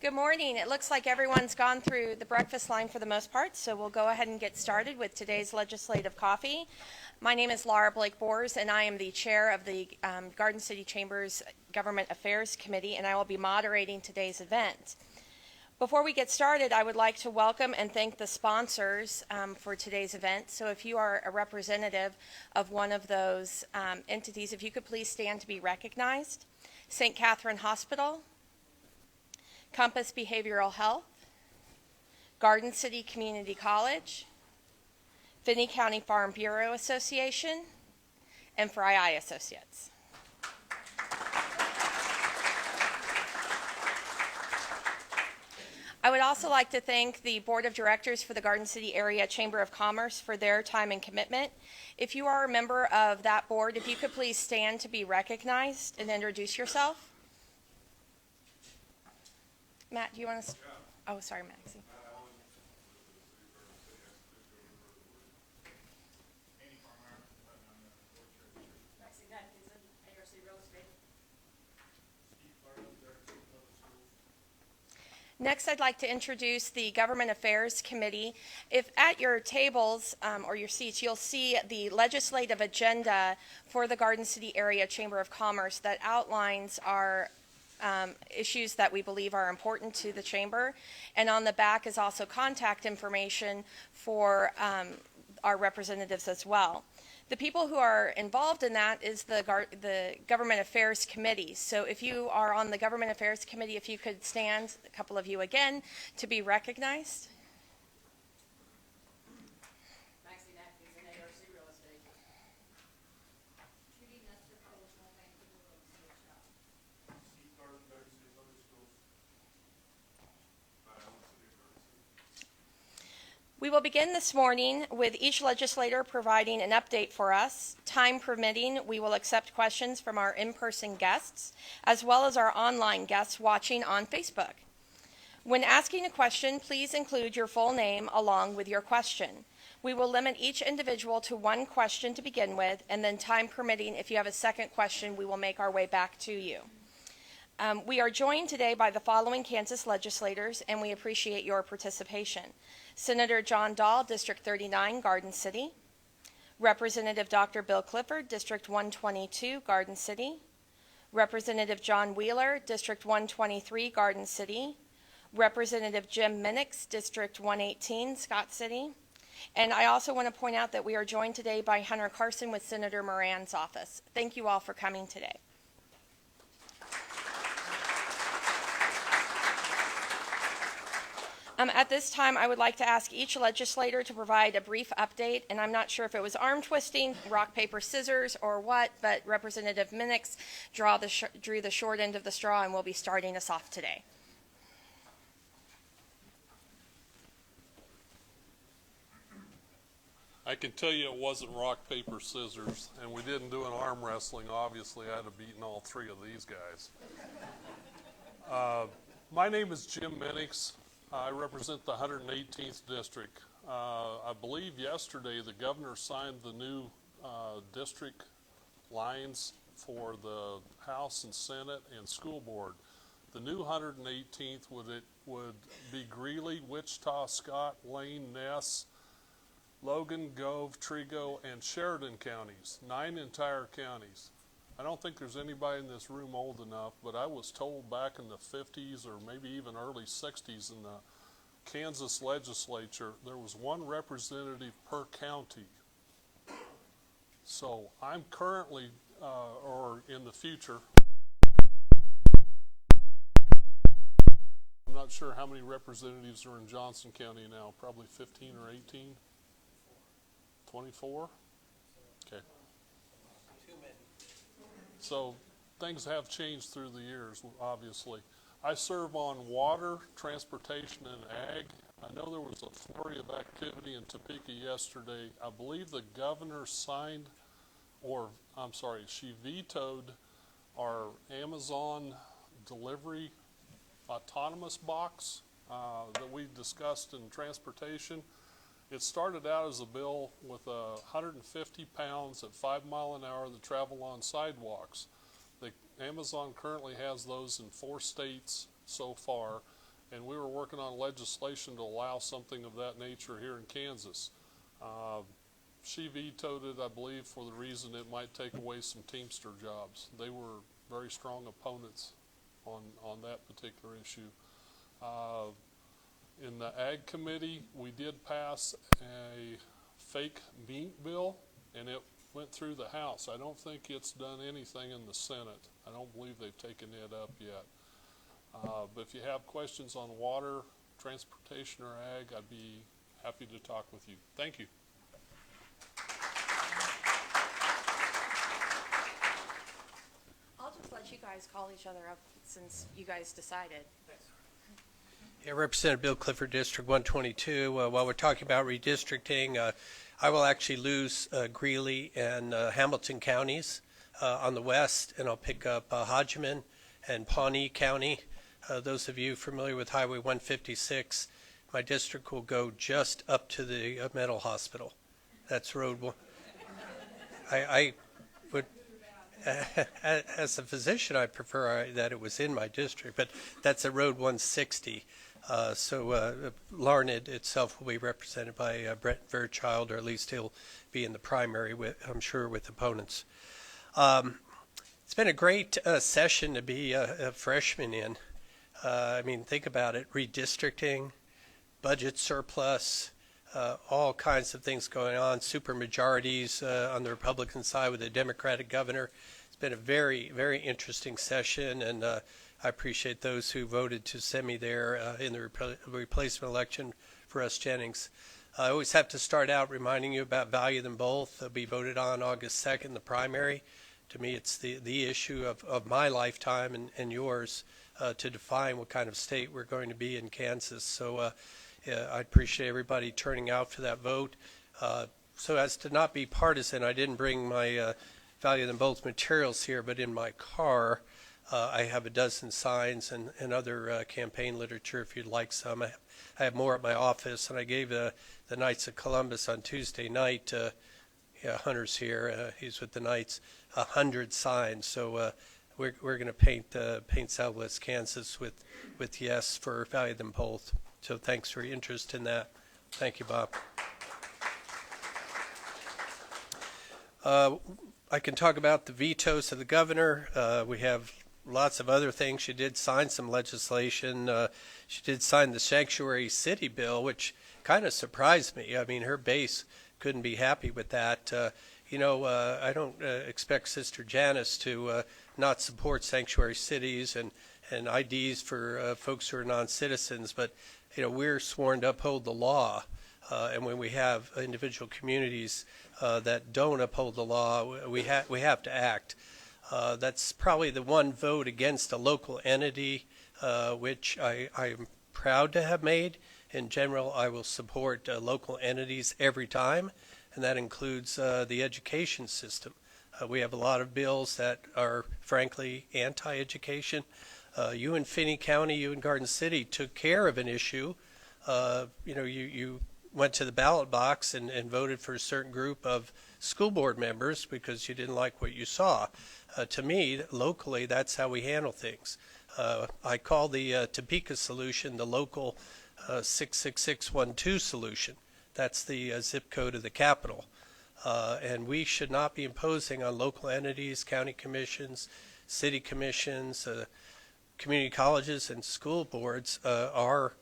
Good morning. It looks like everyone's gone through the breakfast line for the most part, so we'll go ahead and get started with today's legislative coffee. My name is Laura Blake Bors, and I am the chair of the Garden City Chamber's Government Affairs Committee, and I will be moderating today's event. Before we get started, I would like to welcome and thank the sponsors for today's event. So if you are a representative of one of those entities, if you could please stand to be recognized. St. Catherine Hospital, Compass Behavioral Health, Garden City Community College, Finney County Farm Bureau Association, and Fry Eye Associates. I would also like to thank the Board of Directors for the Garden City Area Chamber of Commerce for their time and commitment. If you are a member of that board, if you could please stand to be recognized and introduce yourself. Matt, do you want to? Oh, sorry, Maxie. Next, I'd like to introduce the Government Affairs Committee. If at your tables or your seats, you'll see the legislative agenda for the Garden City Area Chamber of Commerce that outlines our issues that we believe are important to the Chamber. And on the back is also contact information for our representatives as well. The people who are involved in that is the Government Affairs Committee. So if you are on the Government Affairs Committee, if you could stand, a couple of you again, to be recognized. Maxie Napkins and ARC Real Estate. Judy Nestor, Coalitional Bank and Real Estate Shop. Steve Garden, Garden City Public Schools. We will begin this morning with each legislator providing an update for us. Time permitting, we will accept questions from our in-person guests, as well as our online guests watching on Facebook. When asking a question, please include your full name along with your question. We will limit each individual to one question to begin with, and then time permitting, if you have a second question, we will make our way back to you. We are joined today by the following Kansas legislators, and we appreciate your participation. Senator John Dahl, District 39, Garden City. Representative Dr. Bill Clifford, District 122, Garden City. Representative John Wheeler, District 123, Garden City. Representative Jim Minix, District 118, Scott City. And I also want to point out that we are joined today by Hunter Carson with Senator Moran's office. Thank you all for coming today. At this time, I would like to ask each legislator to provide a brief update, and I'm not sure if it was arm twisting, rock, paper, scissors, or what, but Representative Minix drew the short end of the straw and will be starting us off today. I can tell you it wasn't rock, paper, scissors, and we didn't do an arm wrestling. Obviously, I'd have beaten all three of these guys. My name is Jim Minix. I represent the 118th District. I believe yesterday the governor signed the new district lines for the House and Senate and School Board. The new 118th would be Greeley, Wichita, Scott, Lane, Ness, Logan, Gove, Trigo, and Sheridan counties, 9 entire counties. I don't think there's anybody in this room old enough, but I was told back in the 50s or maybe even early 60s in the Kansas legislature, there was one representative per county. So I'm currently, or in the future, I'm not sure how many representatives are in Johnson County now, probably 15 or 18? 24? Okay. So things have changed through the years, obviously. I serve on water, transportation, and ag. I know there was a flurry of activity in Topeka yesterday. I believe the governor signed, she vetoed our Amazon delivery autonomous box that we discussed in transportation. It started out as a bill with 150 pounds at 5 miles an hour that travel on sidewalks. Amazon currently has those in 4 states so far, and we were working on legislation to allow something of that nature here in Kansas. She vetoed it, I believe, for the reason it might take away some Teamster jobs. They were very strong opponents on that particular issue. In the Ag Committee, we did pass a fake meat bill, and it went through the House. I don't think it's done anything in the Senate. I don't believe they've taken it up yet. But if you have questions on water, transportation, or ag, I'd be happy to talk with you. Thank you. I'll just let you guys call each other up since you guys decided. Yeah, Representative Bill Clifford, District 122. While we're talking about redistricting, I will actually lose Greeley and Hamilton counties on the west, and I'll pick up Hodgeman and Pawnee County. Those of you familiar with Highway 156, my district will go just up to the mental hospital. That's road one. I would, as a physician, I prefer that it was in my district, but that's a road 160. So Larned itself will be represented by Brett Fairchild, or at least he'll be in the primary, I'm sure, with opponents. It's been a great session to be a freshman in. I mean, think about it, redistricting, budget surplus, all kinds of things going on, supermajorities on the Republican side with a Democratic governor. It's been a very, very interesting session, and I appreciate those who voted to send me there in the replacement election for Russ Jennings. I always have to start out reminding you about Value Them Both. They'll be voted on August 2nd, the primary. To me, it's the issue of my lifetime and yours to define what kind of state we're going to be in Kansas. So I appreciate everybody turning out for that vote. So as to not be partisan, I didn't bring my Value Them Both materials here, but in my car, I have a dozen signs and other campaign literature if you'd like some. I have more at my office, and I gave the Knights of Columbus on Tuesday night, Hunter's here, he's with the Knights, 100 signs. So we're going to paint Southwest Kansas with yes for Value Them Both. So thanks for your interest in that. Thank you, Bob. I can talk about the vetoes of the governor. We have lots of other things. She did sign some legislation. She did sign the sanctuary city bill, which kind of surprised me. I mean, her base couldn't be happy with that. I don't expect Sister Janice to not support sanctuary cities and IDs for folks who are non-citizens, but we're sworn to uphold the law, and when we have individual communities that don't uphold the law, we have to act. That's probably the one vote against a local entity, which I'm proud to have made. In general, I will support local entities every time, and that includes the education system. We have a lot of bills that are, frankly, anti-education. You in Finney County, you in Garden City took care of an issue. You went to the ballot box and voted for a certain group of school board members because you didn't like what you saw. To me, locally, that's how we handle things. I call the Topeka solution the local 66612 solution. That's the zip code of the capital. And we should not be imposing on local entities, county commissions, city commissions, community colleges, and school boards our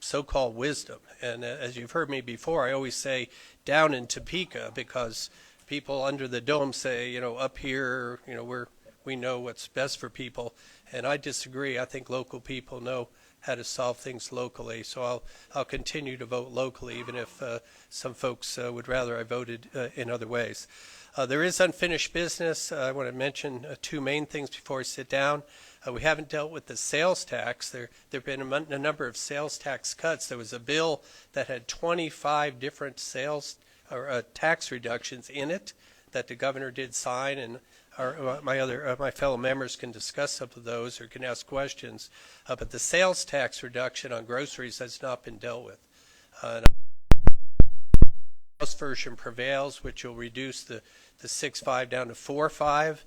so-called wisdom. And as you've heard me before, I always say down in Topeka because people under the dome say, up here, we know what's best for people. And I disagree. I think local people know how to solve things locally. So I'll continue to vote locally, even if some folks would rather I voted in other ways. There is unfinished business. I want to mention two main things before I sit down. We haven't dealt with the sales tax. There have been a number of sales tax cuts. There was a bill that had 25 different sales or tax reductions in it that the governor did sign, and my fellow members can discuss some of those or can ask questions. But the sales tax reduction on groceries has not been dealt with. The House version prevails, which will reduce the 6.5 down to 4.5.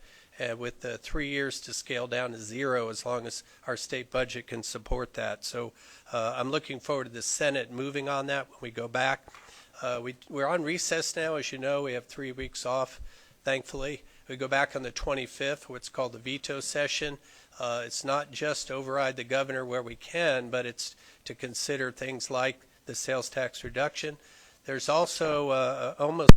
with 3 years to scale down to zero as long as our state budget can support that. So I'm looking forward to the Senate moving on that when we go back. We're on recess now, as you know. We have 3 weeks off, thankfully. We go back on the 25th, what's called the veto session. It's not just override the governor where we can, but it's to consider things like the sales tax reduction. There's also almost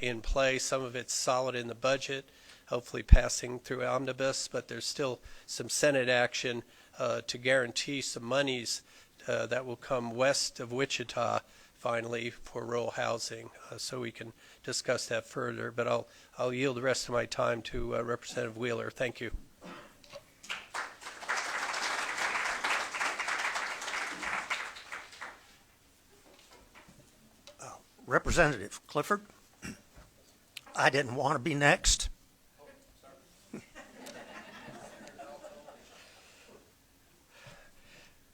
in play. Some of it's solid in the budget, hopefully passing through omnibus, but there's still some Senate action to guarantee some monies that will come west of Wichita finally for rural housing, so we can discuss that further. But I'll yield the rest of my time to Representative Wheeler. Thank you. Representative Clifford, I didn't want to be next.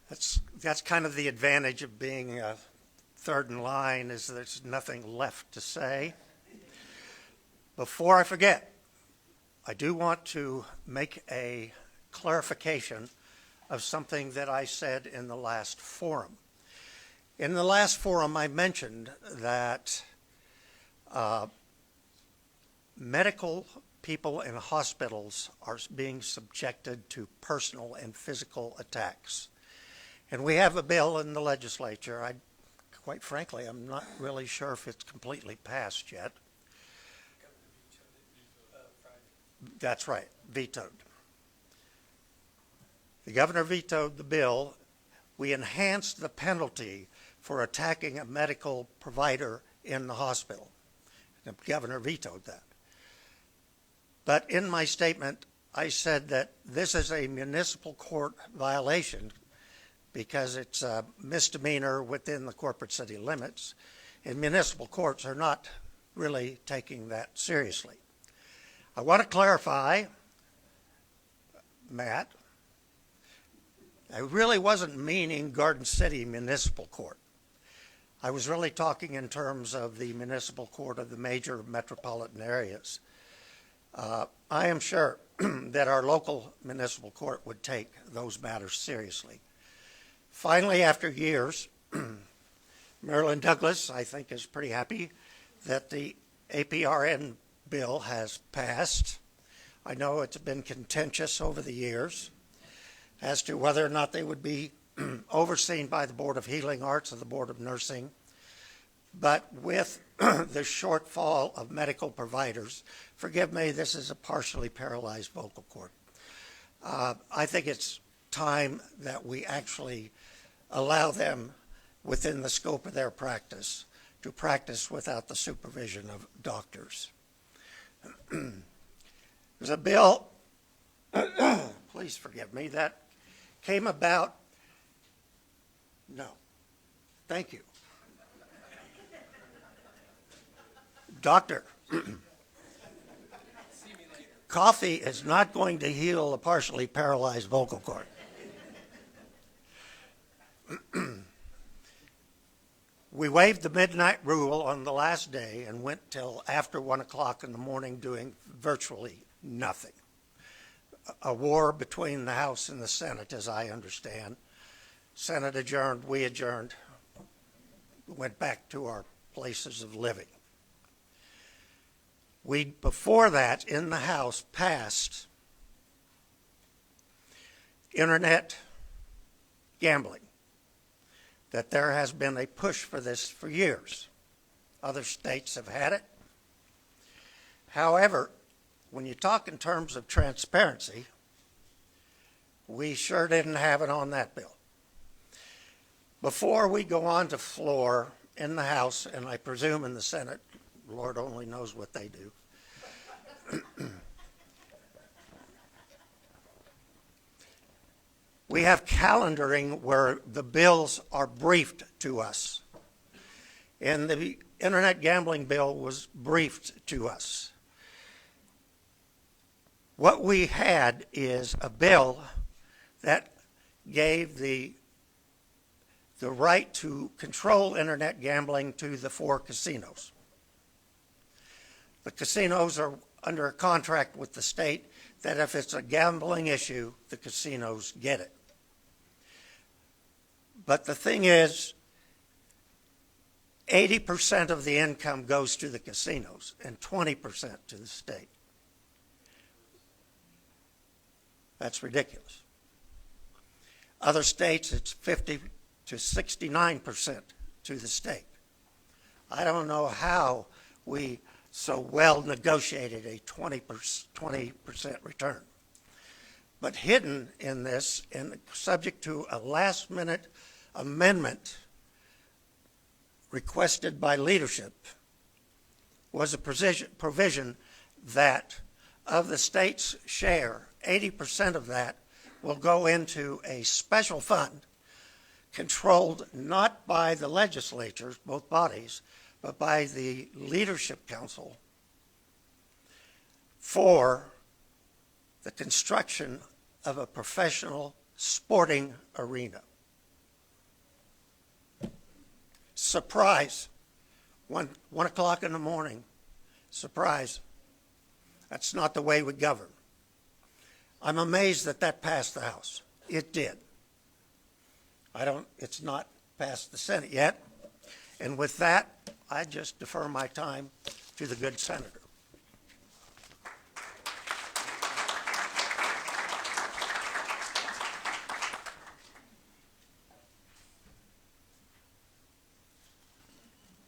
That's kind of the advantage of being third in line, is there's nothing left to say. Before I forget, I do want to make a clarification of something that I said in the last forum. In the last forum, I mentioned that medical people in hospitals are being subjected to personal and physical attacks. And we have a bill in the legislature. Quite frankly, I'm not really sure if it's completely passed yet. That's right, vetoed. The governor vetoed the bill. We enhanced the penalty for attacking a medical provider in the hospital. The governor vetoed that. But in my statement, I said that this is a municipal court violation because it's a misdemeanor within the corporate city limits, and municipal courts are not really taking that seriously. I want to clarify, Matt, I really wasn't meaning Garden City Municipal Court. I was really talking in terms of the municipal court of the major metropolitan areas. I am sure that our local municipal court would take those matters seriously. Finally, after years, Marilyn Douglas, I think, is pretty happy that the APRN bill has passed. I know it's been contentious over the years as to whether or not they would be overseen by the Board of Healing Arts or the Board of Nursing. But with the shortfall of medical providers, forgive me, this is a partially paralyzed vocal cord. I think it's time that we actually allow them within the scope of their practice to practice without the supervision of doctors. There's a bill, please forgive me, that came about, no, thank you. Doctor, coffee is not going to heal a partially paralyzed vocal cord. We waived the midnight rule on the last day and went till after 1 o'clock in the morning doing virtually nothing. A war between the House and the Senate, as I understand. Senate adjourned, we adjourned, went back to our places of living. We, before that, in the House, passed internet gambling, that there has been a push for this for years. Other states have had it. However, when you talk in terms of transparency, we sure didn't have it on that bill. Before we go on to floor in the House, and I presume in the Senate, Lord only knows what they do, we have calendaring where the bills are briefed to us. And the internet gambling bill was briefed to us. What we had is a bill that gave the right to control internet gambling to the 4 casinos. The casinos are under a contract with the state that if it's a gambling issue, the casinos get it. But the thing is, 80% of the income goes to the casinos and 20% to the state. That's ridiculous. Other states, it's 50 to 69% to the state. I don't know how we so well negotiated a 20% return. But hidden in this, and subject to a last-minute amendment requested by leadership, was a provision that of the state's share, 80% of that will go into a special fund controlled not by the legislatures, both bodies, but by the Leadership Council for the construction of a professional sporting arena. Surprise, 1 o'clock in the morning, surprise, that's not the way we govern. I'm amazed that that passed the House. It did. It's not passed the Senate yet. And with that, I just defer my time to the good senator.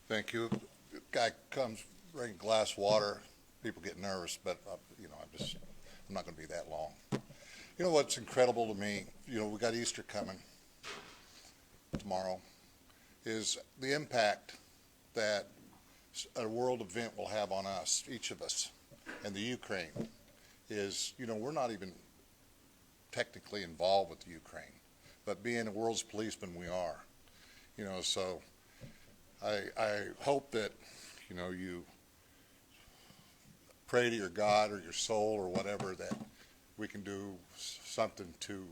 Thank you. Guy comes bringing a glass of water. People get nervous, but I'm not going to be that long. You know what's incredible to me? We got Easter coming tomorrow. Is the impact that a world event will have on us, each of us, and the Ukraine is, we're not even technically involved with the Ukraine, but being a world's policeman, we are. So I hope that, you pray to your God or your soul or whatever that we can do something to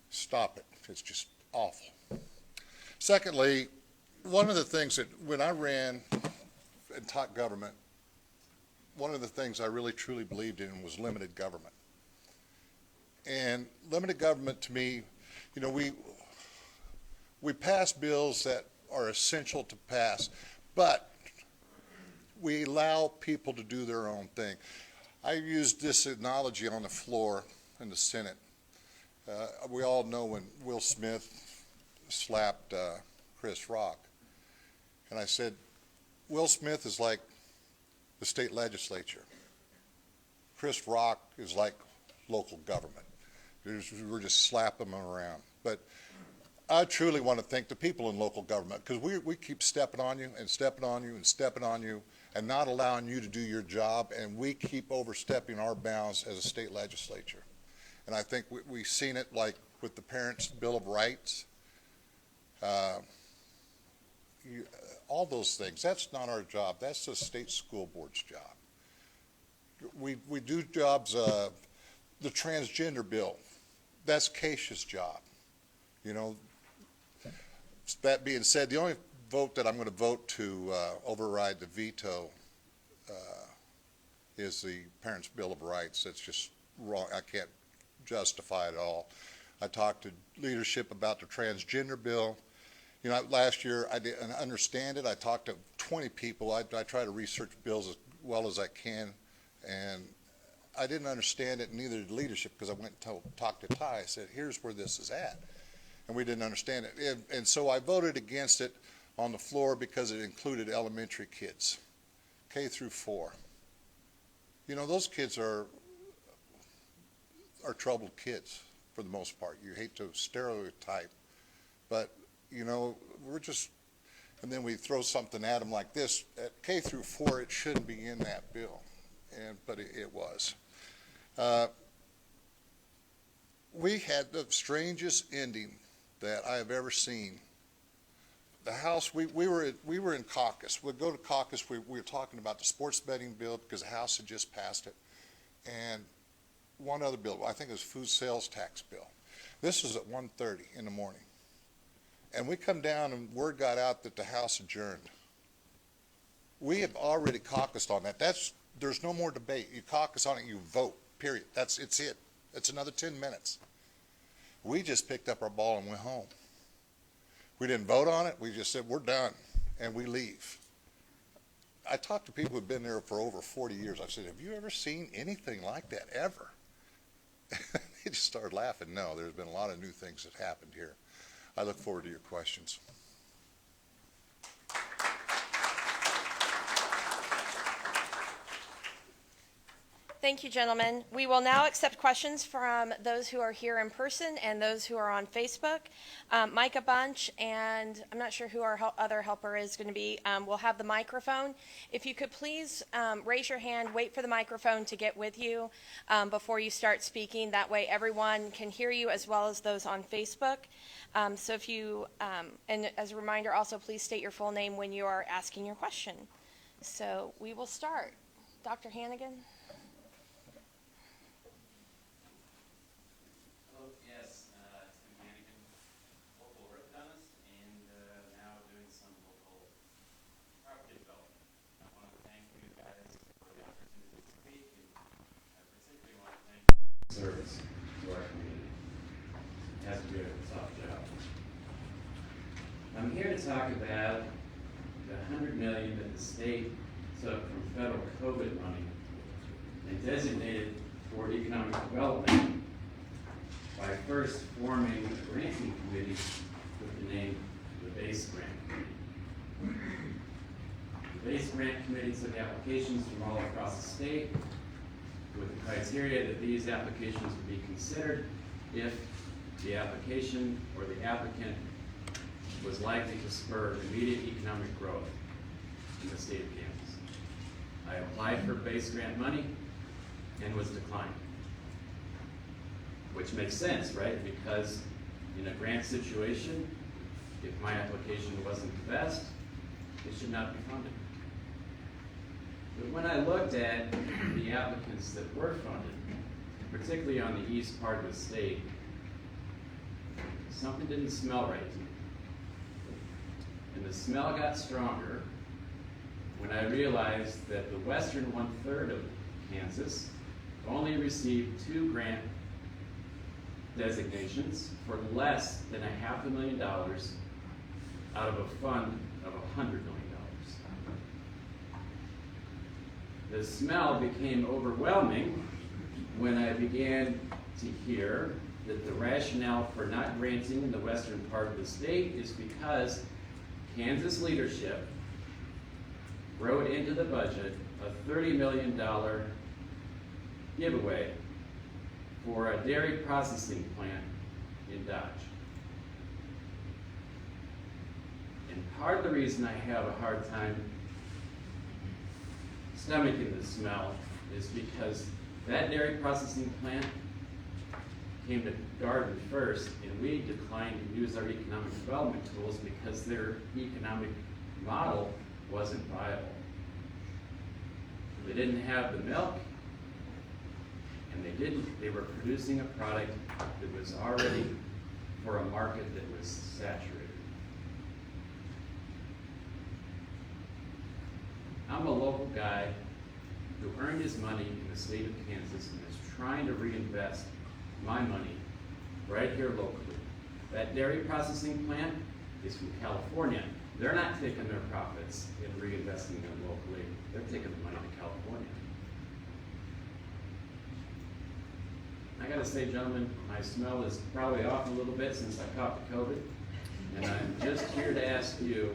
stop it. It's just awful. Secondly, one of the things that when I ran and taught government, one of the things I really truly believed in was limited government. And limited government to me, we pass bills that are essential to pass, but we allow people to do their own thing. I used this analogy on the floor in the Senate. We all know when Will Smith slapped Chris Rock. And I said, Will Smith is like the state legislature. Chris Rock is like local government. We're just slapping them around. But I truly want to thank the people in local government because we keep stepping on you and stepping on you and stepping on you and not allowing you to do your job, and we keep overstepping our bounds as a state legislature. And I think we've seen it like with the Parents' Bill of Rights. All those things, that's not our job. That's the state school board's job. We do jobs, the transgender bill, that's Keisha's job. That being said, the only vote that I'm going to vote to override the veto is the Parents' Bill of Rights. That's just wrong. I can't justify it at all. I talked to leadership about the transgender bill. Last year I didn't understand it. I talked to 20 people. I try to research bills as well as I can, and I didn't understand it, neither did leadership, because I went and talked to Ty. I said, here's where this is at. And we didn't understand it. And so I voted against it on the floor because it included elementary kids, K through 4. Those kids are troubled kids for the most part. You hate to stereotype, but we're just, and then we throw something at them like this. At K through 4, it shouldn't be in that bill, but it was. We had the strangest ending that I have ever seen. The House, we were in caucus. We'd go to caucus. We were talking about the sports betting bill because the House had just passed it, and one other bill. I think it was food sales tax bill. This was at 1:30 in the morning. And we come down and word got out that the House adjourned. We have already caucused on that. There's no more debate. You caucus on it, you vote, period. It's it. It's another 10 minutes. We just picked up our ball and went home. We didn't vote on it. We just said, we're done, and we leave. I talked to people who've been there for over 40 years. I said, have you ever seen anything like that, ever? They just started laughing. No, there's been a lot of new things that happened here. I look forward to your questions. Thank you, gentlemen. We will now accept questions from those who are here in person and those who are on Facebook. Micah Bunch, and I'm not sure who our other helper is going to be, will have the microphone. If you could please raise your hand, wait for the microphone to get with you before you start speaking. That way everyone can hear you as well as those on Facebook. So if you, and as a reminder, also please state your full name when you are asking your question. So we will start. Dr. Hannigan. Service to our community. It has to be a tough job. I'm here to talk about the $100 million that the state took from federal COVID money and designated for economic development by first forming a granting committee with the name the Base Grant Committee. The Base Grant Committee took applications from all across the state with the criteria that these applications would be considered if the application or the applicant was likely to spur immediate economic growth in the state of Kansas. I applied for base grant money and was declined. Which makes sense, right? Because in a grant situation, if my application wasn't the best, it should not be funded. But when I looked at the applicants that were funded, particularly on the east part of the state, something didn't smell right to me. And the smell got stronger when I realized that the western one-third of Kansas only received 2 grant designations for less than $500,000 out of a fund of $100 million. The smell became overwhelming when I began to hear that the rationale for not granting in the western part of the state is because Kansas leadership wrote into the budget a $30 million giveaway for a dairy processing plant in Dodge. And part of the reason I have a hard time stomaching the smell is because that dairy processing plant came to Garden first, and we declined to use our economic development tools because their economic model wasn't viable. They didn't have the milk, and they were producing a product that was already for a market that was saturated. I'm a local guy who earned his money in the state of Kansas and is trying to reinvest my money right here locally. That dairy processing plant is from California. They're not taking their profits and reinvesting them locally. They're taking the money to California. I gotta say, gentlemen, my smell is probably off a little bit since I caught the COVID. And I'm just here to ask you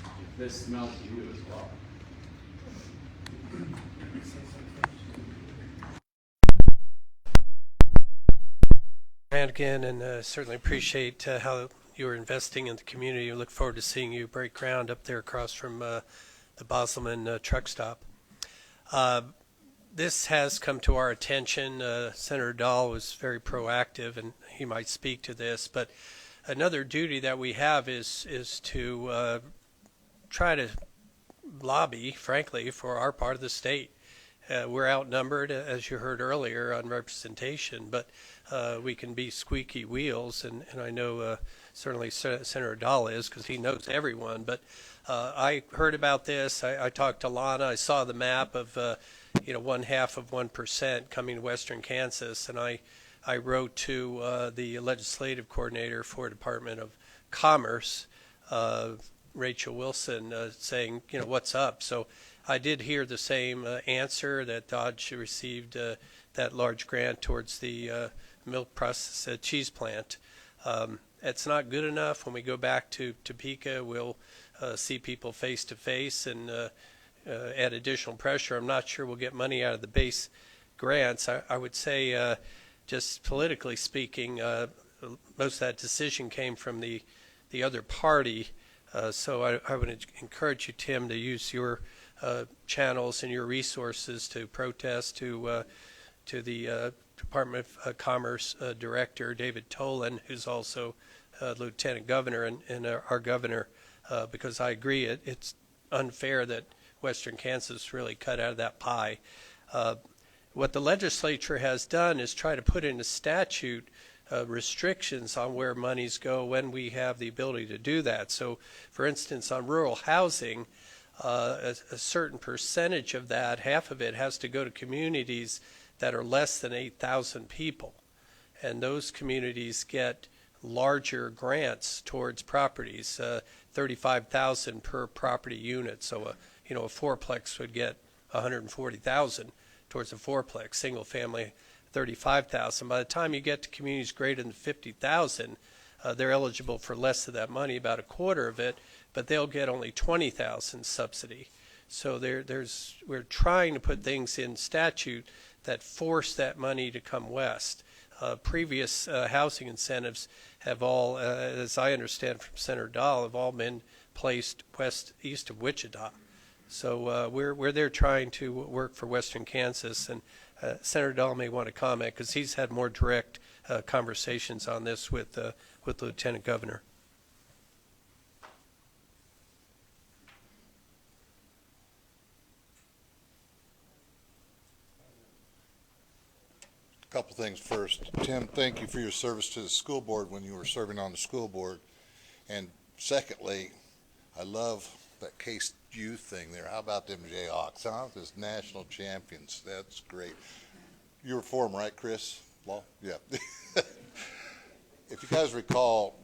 if this smells to you as well. Hannigan, and certainly appreciate how you're investing in the community. We look forward to seeing you break ground up there across from the Bosselman truck stop. This has come to our attention. Senator Dahl was very proactive, and he might speak to this. But another duty that we have is to try to lobby, frankly, for our part of the state. We're outnumbered, as you heard earlier, on representation, but we can be squeaky wheels, and I know certainly Senator Dahl is, because he knows everyone. But I heard about this. I talked to Lana. I saw the map of 0.5% coming to western Kansas, and I wrote to the legislative coordinator for Department of Commerce, Rachel Wilson, saying, what's up? So I did hear the same answer, that Dodge received that large grant towards the milk process cheese plant. It's not good enough. When we go back to Topeka, we'll see people face to face and add additional pressure. I'm not sure we'll get money out of the base grants. I would say, just politically speaking, most of that decision came from the other party. So I would encourage you, Tim, to use your channels and your resources to protest to the Department of Commerce Director, David Tolan, who's also Lieutenant Governor and our governor, because I agree it's unfair that western Kansas really cut out of that pie. What the legislature has done is try to put in a statute restrictions on where monies go when we have the ability to do that. So, for instance, on rural housing, a certain percentage of that, half of it, has to go to communities that are less than 8,000 people. And those communities get larger grants towards properties, 35,000 per property unit. So a fourplex would get 140,000 towards a fourplex, single family 35,000. By the time you get to communities greater than 50,000, they're eligible for less of that money, about a quarter of it, but they'll get only 20,000 subsidy. So we're trying to put things in statute that force that money to come west. Previous housing incentives have all, as I understand from Senator Dahl, have all been placed east of Wichita. So we're there trying to work for western Kansas, and Senator Dahl may want to comment because he's had more direct conversations on this with the Lieutenant Governor. Couple things first. Tim, thank you for your service to the school board when you were serving on the school board. And secondly, I love that KSU thing there. How about them Jayhawks, huh? As national champions. That's great. You were for them, right, Chris? Law? Yeah. If you guys recall,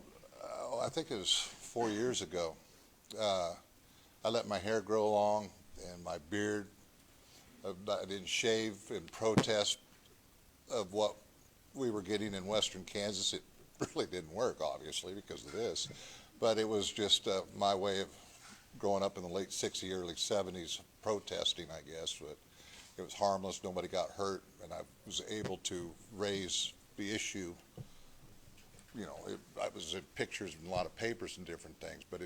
I think it was 4 years ago, I let my hair grow long and my beard. I didn't shave in protest of what we were getting in western Kansas. It really didn't work, obviously, because of this. But it was just my way of growing up in the late 60s, early 70s, protesting, I guess. But it was harmless. Nobody got hurt. And I was able to raise the issue. I was in pictures in a lot of papers and different things. But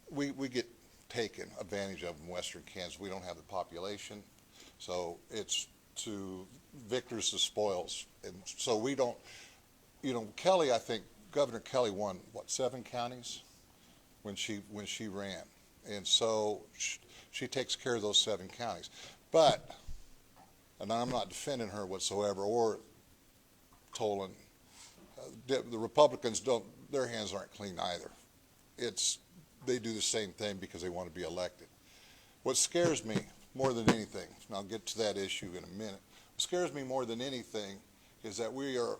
we get taken advantage of in western Kansas. We don't have the population, so it's to victors the spoils, and so we don't. Kelly, I think Governor Kelly won 7 counties when she ran, and so she takes care of those 7 counties. But, and I'm not defending her whatsoever or Tolan. The Republicans their hands aren't clean either. They do the same thing because they want to be elected. What scares me more than anything, and I'll get to that issue in a minute, what scares me more than anything is that we are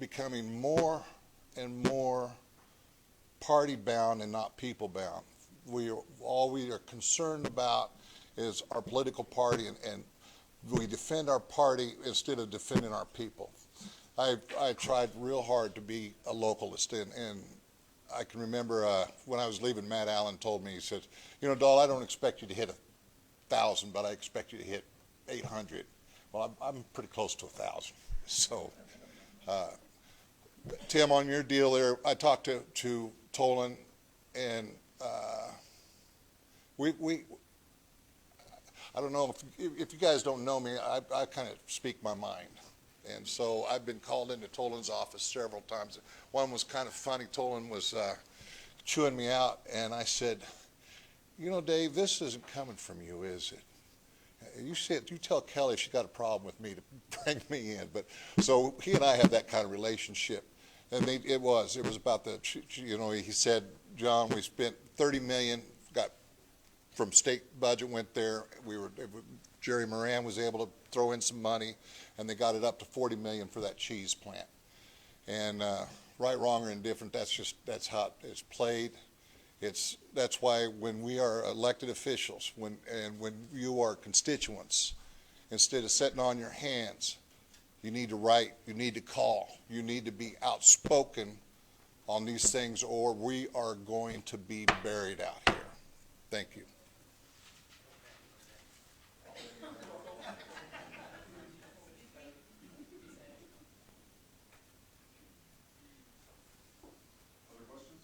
becoming more and more party-bound and not people-bound. All we are concerned about is our political party, and we defend our party instead of defending our people. I tried real hard to be a localist, and I can remember when I was leaving, Matt Allen told me, he said, Dahl, I don't expect you to hit 1,000, but I expect you to hit 800. Well, I'm pretty close to 1,000. So, Tim, on your deal there, I talked to Tolan, and I don't know if you guys don't know me, I kind of speak my mind. And so I've been called into Tolan's office several times. One was kind of funny. Tolan was chewing me out, and I said, You know, Dave, this isn't coming from you, is it? You tell Kelly she's got a problem with me to bring me in, but so he and I have that kind of relationship, and it was about the, you know, he said, John, we spent 30 million, got from state budget went there. Jerry Moran was able to throw in some money, and they got it up to 40 million for that cheese plant. And right, wrong, or indifferent, that's how it's played. That's why when we are elected officials, when you are constituents, instead of sitting on your hands, you need to write, you need to call, you need to be outspoken on these things, or we are going to be buried out here. Thank you. Other questions?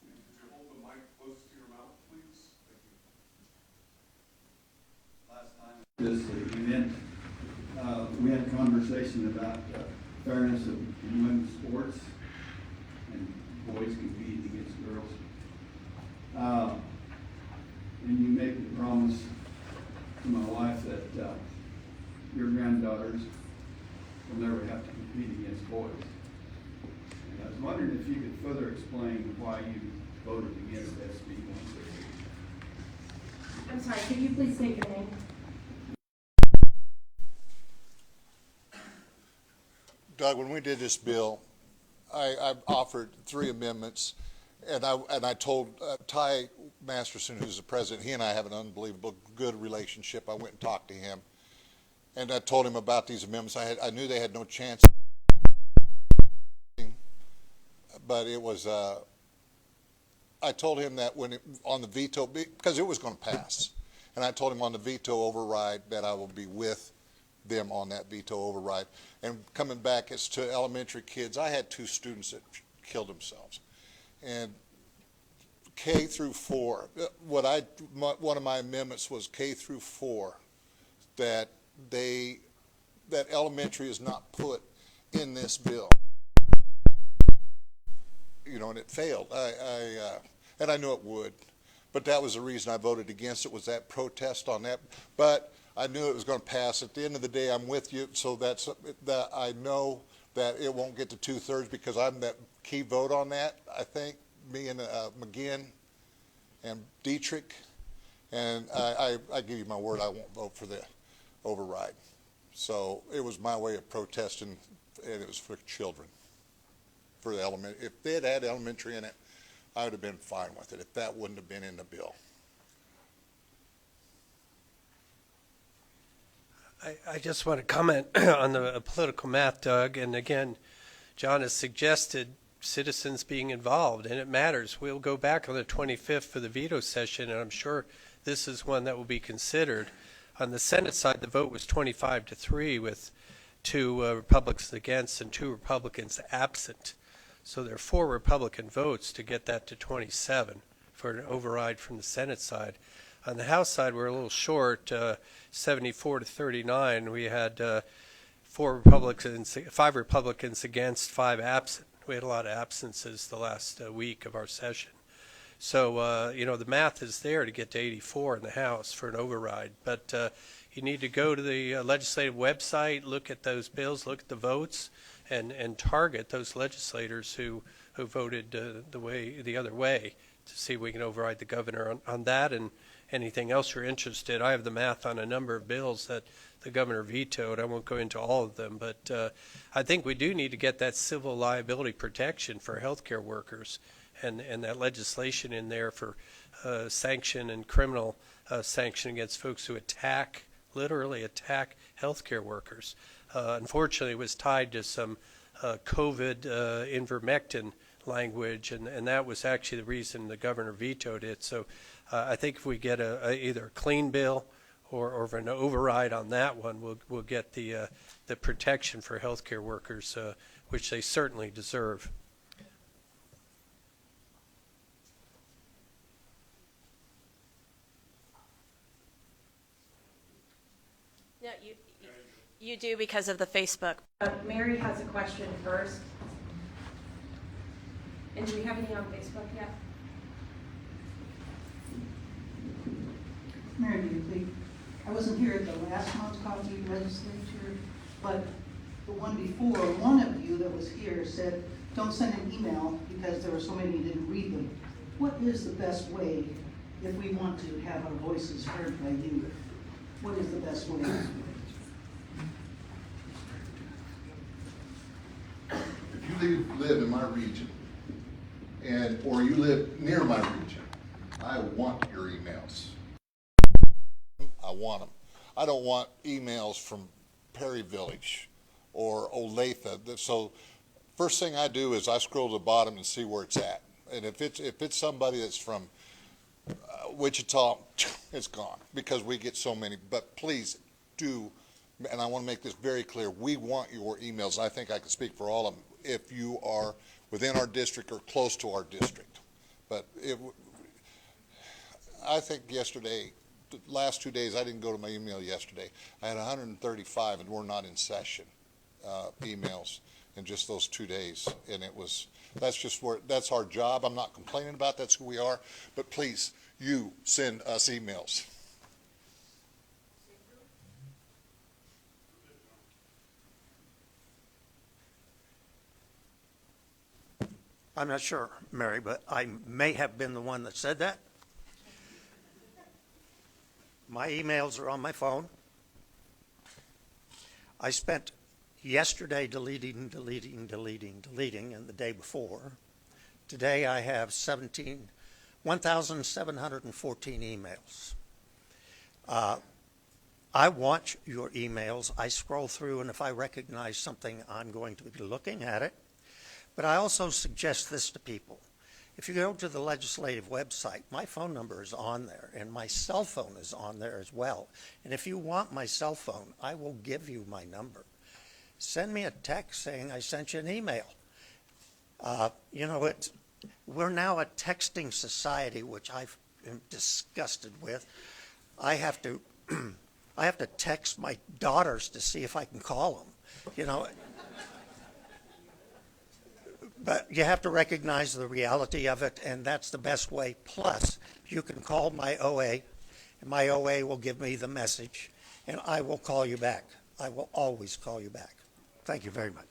Could you hold the mic close to your mouth, please? Thank you. This event, we had a conversation about fairness in women's sports and boys competing against girls. And you made the promise to my wife that your granddaughters will never have to compete against boys. And I was wondering if you could further explain why you voted against SB 160. I'm sorry, could you please state your name? Doug, when we did this bill, I offered 3 amendments, and I told Ty Masterson, who's the president, he and I have an unbelievable good relationship. I went and talked to him, and I told him about these amendments. I knew they had no chance, but it was. I told him that on the veto, because it was going to pass, and I told him on the veto override that I will be with them on that veto override. And coming back as to elementary kids, I had 2 students that killed themselves. And K through 4, one of my amendments was K through 4, that elementary is not put in this bill. You know, and it failed. And I knew it would. But that was the reason I voted against it, was that protest on that. But I knew it was going to pass. At the end of the day, I'm with you, so that I know that it won't get to 2/3 because I'm that key vote on that. I think me and McGinn and Dietrich, and I give you my word, I won't vote for the override. So it was my way of protesting, and it was for children, for the elementary. If they had had elementary in it, I would have been fine with it. If that wouldn't have been in the bill. I just want to comment on the political math, Doug. And again, John has suggested citizens being involved, and it matters. We'll go back on the 25th for the veto session, and I'm sure this is one that will be considered. On the Senate side, the vote was 25-3 with 2 Republicans against and 2 Republicans absent. So there are 4 Republican votes to get that to 27 for an override from the Senate side. On the House side, we're a little short, 74-39. We had 5 Republicans against, 5 absent. We had a lot of absences the last week of our session. So, you know, the math is there to get to 84 in the House for an override. But you need to go to the legislative website, look at those bills, look at the votes, and target those legislators who voted the other way to see if we can override the governor on that and anything else you're interested. I have the math on a number of bills that the governor vetoed. I won't go into all of them, but I think we do need to get that civil liability protection for healthcare workers and that legislation in there for sanction and criminal sanction against folks who literally attack healthcare workers. Unfortunately, it was tied to some COVID ivermectin language, and that was actually the reason the governor vetoed it. So I think if we get either a clean bill or an override on that one, we'll get the protection for healthcare workers, which they certainly deserve. No, you do because of the Facebook. Mary has a question first. And do we have any on Facebook yet? Mary Buckley. I wasn't here at the last Mount County legislature, but the one before, one of you that was here said, don't send an email because there were so many who didn't read them. What is the best way if we want to have our voices heard by you? What is the best way? If you live in my region, or you live near my region, I want your emails. I want them. I don't want emails from Perry Village or Olathe. So first thing I do is I scroll to the bottom and see where it's at. And if it's somebody that's from Wichita, it's gone because we get so many. But please do, and I want to make this very clear, we want your emails. I think I can speak for all of them if you are within our district or close to our district. But I think yesterday, the last 2 days, I didn't go to my email yesterday. I had 135, and we're not in session, emails in just those 2 days. And that's our job. I'm not complaining about that's who we are. But please, you send us emails. I'm not sure, Mary, but I may have been the one that said that. My emails are on my phone. I spent yesterday deleting, and the day before. Today I have 1,714 emails. I watch your emails. I scroll through, and if I recognize something, I'm going to be looking at it. But I also suggest this to people. If you go to the legislative website, my phone number is on there, and my cell phone is on there as well. And if you want my cell phone, I will give you my number. Send me a text saying I sent you an email. We're now a texting society, which I am disgusted with. I have to text my daughters to see if I can call them. But you have to recognize the reality of it, and that's the best way. Plus, you can call my OA, and my OA will give me the message, and I will call you back. I will always call you back. Thank you very much.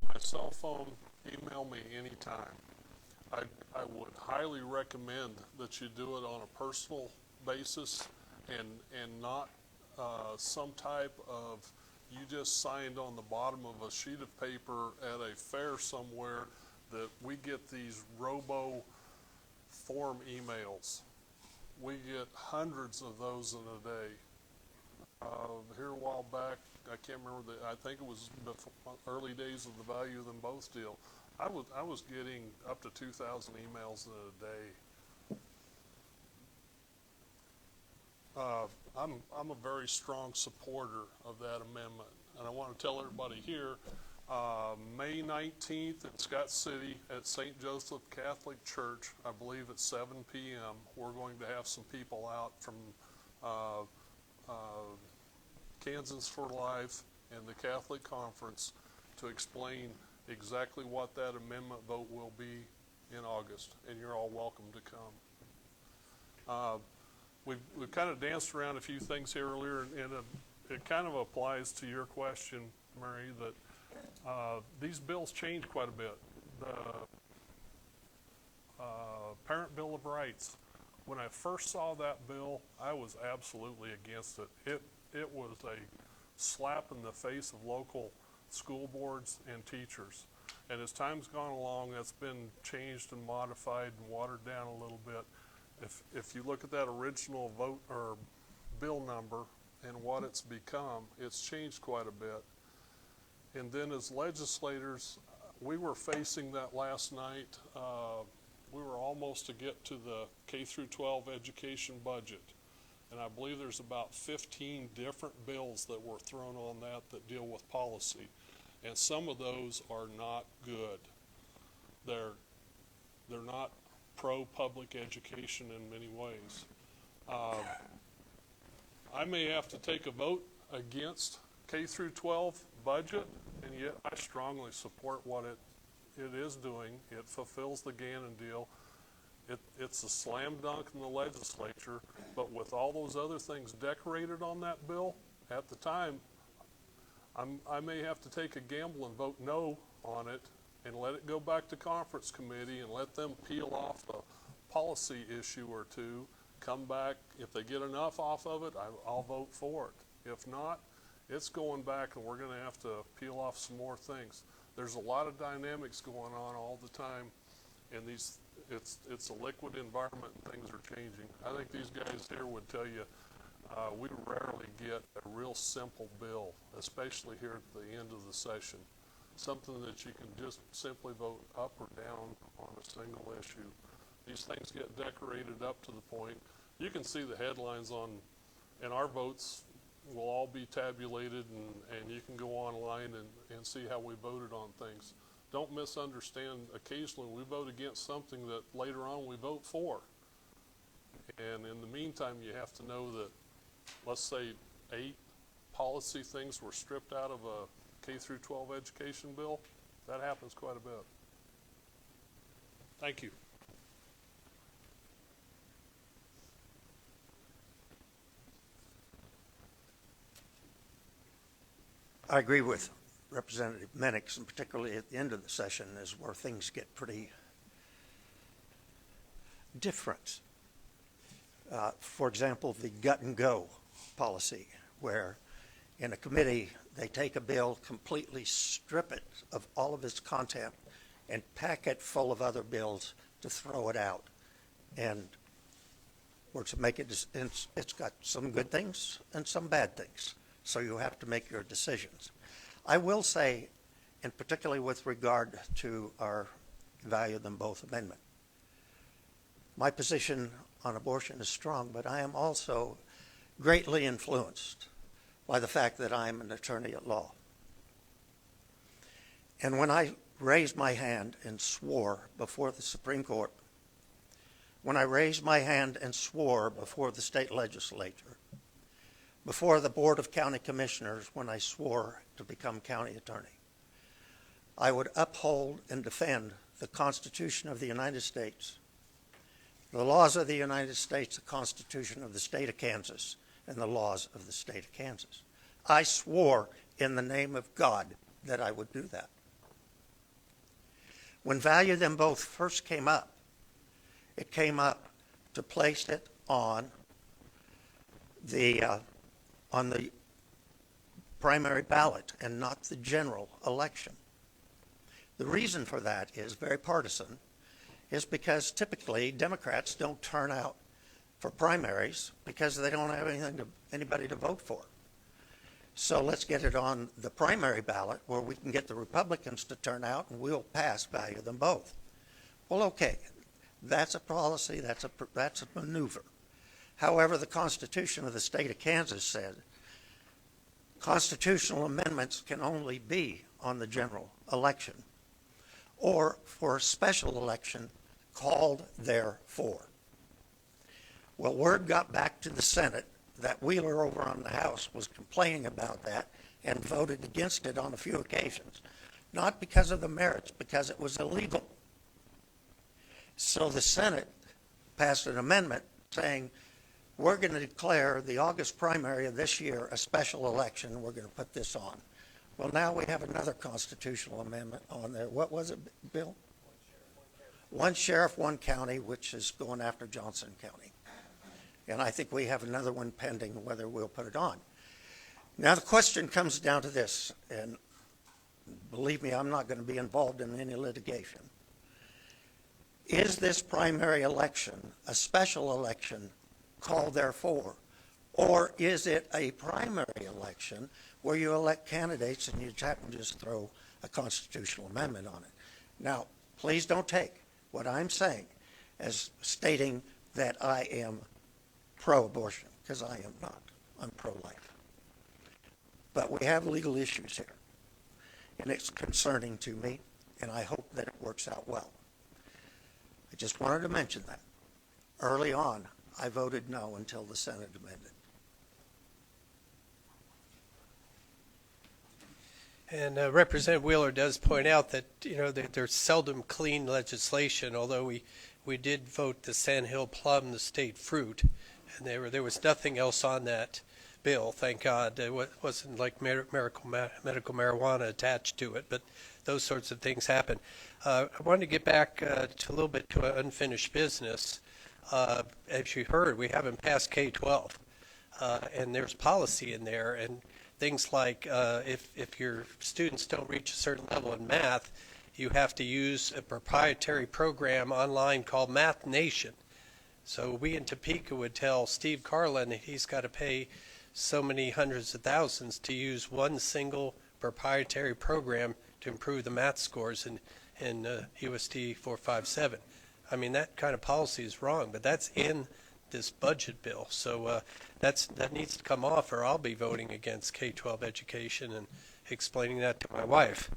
My cell phone, email me anytime. I would highly recommend that you do it on a personal basis and not some type of, you just signed on the bottom of a sheet of paper at a fair somewhere, that we get these robo form emails. We get hundreds of those in a day. Here a while back, I can't remember, I think it was before, early days of the Value Them Both deal. I was getting up to 2,000 emails in a day. I'm a very strong supporter of that amendment, and I want to tell everybody here, May 19th in Scott City at St. Joseph Catholic Church, I believe at 7 p.m., we're going to have some people out from Kansas for Life and the Catholic Conference to explain exactly what that amendment vote will be in August, and you're all welcome to come. We've kind of danced around a few things here earlier, and it kind of applies to your question, Mary, that these bills change quite a bit. The Parent Bill of Rights, when I first saw that bill, I was absolutely against it. It was a slap in the face of local school boards and teachers. And as time's gone along, that's been changed and modified and watered down a little bit. If you look at that original vote or bill number and what it's become, it's changed quite a bit. And then as legislators, we were facing that last night. We were almost to get to the K through 12 education budget. And I believe there's about 15 different bills that were thrown on that deal with policy. And some of those are not good. They're not pro-public education in many ways. I may have to take a vote against K through 12 budget, and yet I strongly support what it is doing. It fulfills the Gannon deal. It's a slam dunk in the legislature, but with all those other things decorated on that bill, at the time, I may have to take a gamble and vote no on it and let it go back to conference committee and let them peel off a policy issue or two, come back. If they get enough off of it, I'll vote for it. If not, it's going back and we're going to have to peel off some more things. There's a lot of dynamics going on all the time, and it's a liquid environment and things are changing. I think these guys here would tell you we rarely get a real simple bill, especially here at the end of the session. Something that you can just simply vote up or down on a single issue. These things get decorated up to the point. You can see the headlines on, and our votes will all be tabulated, and you can go online and see how we voted on things. Don't misunderstand, occasionally we vote against something that later on we vote for. And in the meantime, you have to know that, let's say 8 policy things were stripped out of a K through 12 education bill. That happens quite a bit. Thank you. I agree with Representative Minix, and particularly at the end of the session is where things get pretty different. For example, the gut and go policy, where in a committee they take a bill, completely strip it of all of its content, and pack it full of other bills to throw it out. And or to make it, it's got some good things and some bad things. So you have to make your decisions. I will say, and particularly with regard to our value them both amendment, my position on abortion is strong, but I am also greatly influenced by the fact that I am an attorney at law. And when I raised my hand and swore before the Supreme Court, when I raised my hand and swore before the state legislature, before the Board of County Commissioners, when I swore to become county attorney, I would uphold and defend the Constitution of the United States, the laws of the United States, the Constitution of the state of Kansas, and the laws of the state of Kansas. I swore in the name of God that I would do that. When Value Them Both first came up, it came up to place it on the primary ballot and not the general election. The reason for that is very partisan, is because typically Democrats don't turn out for primaries because they don't have anybody to vote for. So let's get it on the primary ballot where we can get the Republicans to turn out and we'll pass Value Them Both. Well, okay, that's a policy, that's a maneuver. However, the Constitution of the state of Kansas said constitutional amendments can only be on the general election or for a special election called therefor. Well, word got back to the Senate that Wheeler over on the House was complaining about that and voted against it on a few occasions, not because of the merits, because it was illegal. So the Senate passed an amendment saying, we're going to declare the August primary of this year a special election, and we're going to put this on. Well, now we have another constitutional amendment on there. What was it, Bill? One sheriff, one county, which is going after Johnson County. And I think we have another one pending whether we'll put it on. Now the question comes down to this, and believe me, I'm not going to be involved in any litigation. Is this primary election a special election called therefor, or is it a primary election where you elect candidates and you happen to just throw a constitutional amendment on it? Now, please don't take what I'm saying as stating that I am pro-abortion, because I am not. I'm pro-life. But we have legal issues here, and it's concerning to me, and I hope that it works out well. I just wanted to mention that. Early on, I voted no until the Senate amended. And Representative Wheeler does point out that, that there's seldom clean legislation, although we did vote the Sandhill plum the state fruit, and there was nothing else on that bill, thank God. It wasn't like medical marijuana attached to it, but those sorts of things happen. I wanted to get back to a little bit to unfinished business. As you heard, we haven't passed K-12, and there's policy in there, and things like if your students don't reach a certain level in math, you have to use a proprietary program online called Math Nation. So we in Topeka would tell Steve Carlin that he's got to pay so many hundreds of thousands to use one single proprietary program to improve the math scores in USD 457. I mean, that kind of policy is wrong, but that's in this budget bill. So that needs to come off, or I'll be voting against K-12 education and explaining that to my wife.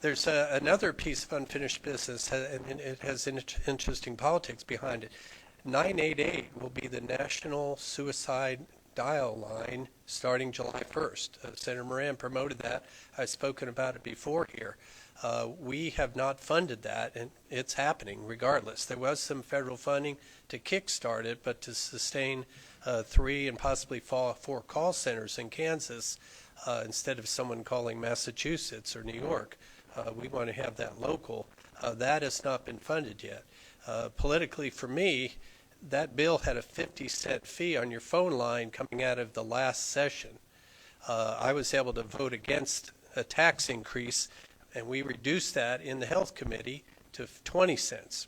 There's another piece of unfinished business, and it has interesting politics behind it. 988 will be the National Suicide Dial Line starting July 1st. Senator Moran promoted that. I've spoken about it before here. We have not funded that, and it's happening regardless. There was some federal funding to kickstart it, but to sustain 3 and possibly 4 call centers in Kansas instead of someone calling Massachusetts or New York, we want to have that local. That has not been funded yet. Politically, for me, that bill had a 50-cent fee on your phone line coming out of the last session. I was able to vote against a tax increase, and we reduced that in the Health Committee to 20 cents.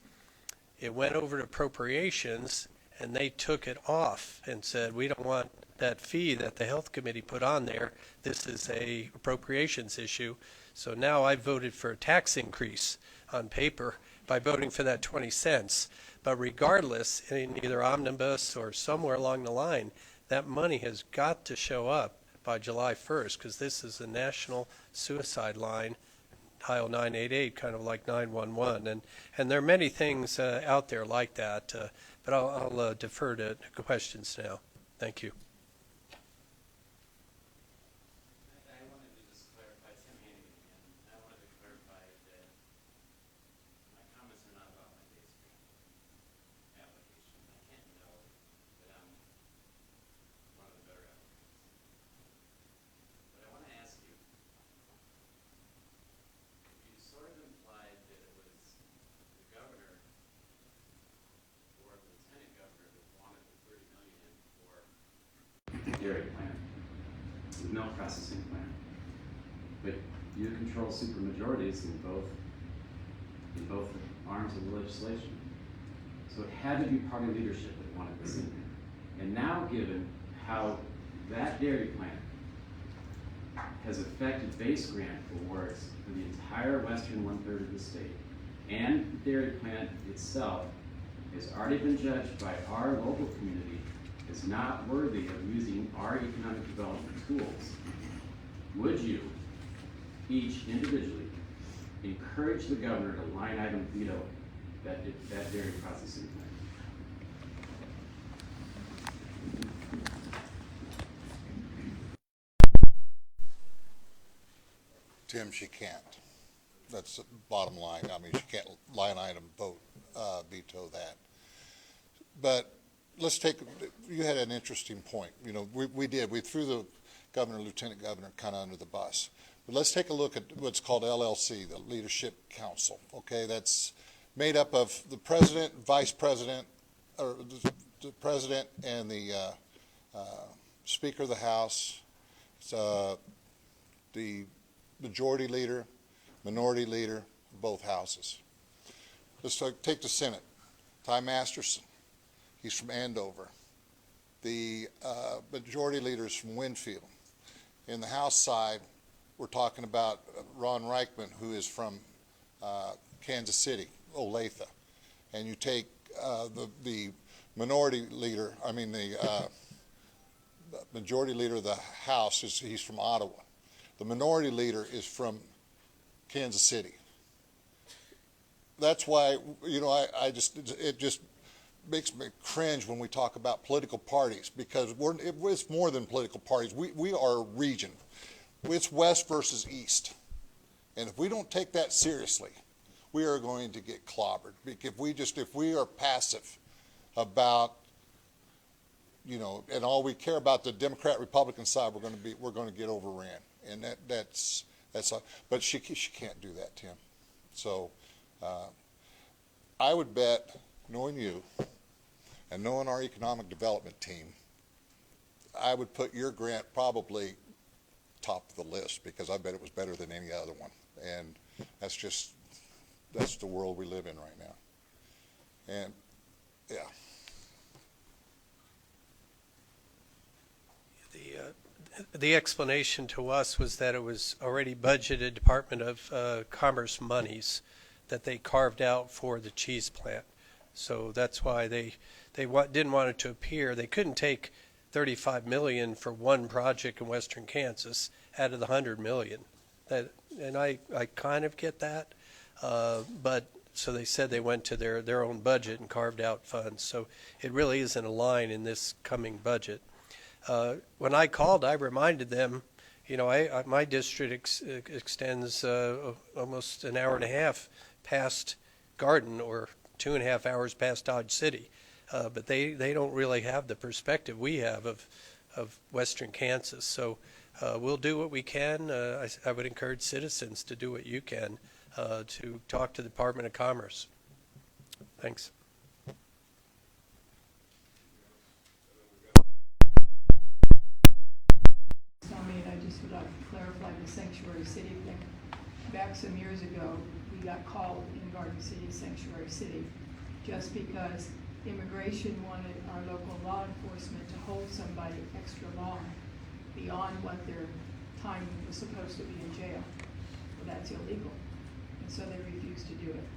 It went over to appropriations, and they took it off and said, we don't want that fee that the Health Committee put on there. This is a appropriations issue. So now I voted for a tax increase on paper by voting for that 20 cents. But regardless, in either omnibus or somewhere along the line, that money has got to show up by July 1st, because this is a national suicide line, dial 988, kind of like 911. And there are many things out there like that, but I'll defer to questions now. Thank you. I wanted to just clarify, Tim Hannigan again. I wanted to clarify that my comments are not about my base grant application. I can't know that I'm one of the better applicants. But I want to ask you, you sort of implied that it was the governor or the lieutenant governor that wanted the $30 million in for the dairy plant, the milk processing plant. But you control supermajorities in both arms of the legislation. So it had to be party leadership that wanted this in there. And now, given how that dairy plant has affected base grant awards for the entire western 1/3 of the state, and the dairy plant itself has already been judged by our local community as not worthy of using our economic development tools, would you each individually encourage the governor to line item veto that dairy processing plant? Tim, she can't. That's the bottom line. I mean, she can't line item vote, veto that. But let's take, you had an interesting point. You know, we threw the governor, lieutenant governor kind of under the bus. But let's take a look at what's called LLC, the Leadership Council. Okay, that's made up of the president, vice president, or the president and the Speaker of the House, the majority leader, minority leader, both houses. Let's take the Senate. Ty Masterson, he's from Andover. The majority leader is from Winfield. In the House side, we're talking about Ron Reichman, who is from Kansas City, Olathe. And you take the minority leader, the majority leader of the House, he's from Ottawa. The minority leader is from Kansas City. That's why, you know, it just makes me cringe when we talk about political parties, because it's more than political parties. We are a region. It's west versus east. And if we don't take that seriously, we are going to get clobbered. If we are passive about, and all we care about the Democrat Republican side, we're going to get overran. And that's but she can't do that, Tim. So I would bet, knowing you and knowing our economic development team, I would put your grant probably top of the list, because I bet it was better than any other one. And that's the world we live in right now. And yeah. The explanation to us was that it was already budgeted Department of Commerce monies that they carved out for the cheese plant. So that's why they didn't want it to appear. They couldn't take $35 million for one project in western Kansas out of the $100 million. And I kind of get that, but so they said they went to their own budget and carved out funds. So it really isn't a line in this coming budget. When I called, I reminded them, my district extends almost an hour and a half past Garden, or 2.5 hours past Dodge City. But they don't really have the perspective we have of western Kansas. So we'll do what we can. I would encourage citizens to do what you can to talk to the Department of Commerce. Thanks. I just would like to clarify the sanctuary city thing. Back some years ago, we got called in Garden City sanctuary city just because immigration wanted our local law enforcement to hold somebody extra long beyond what their time was supposed to be in jail. Well, that's illegal. And so they refused to do it.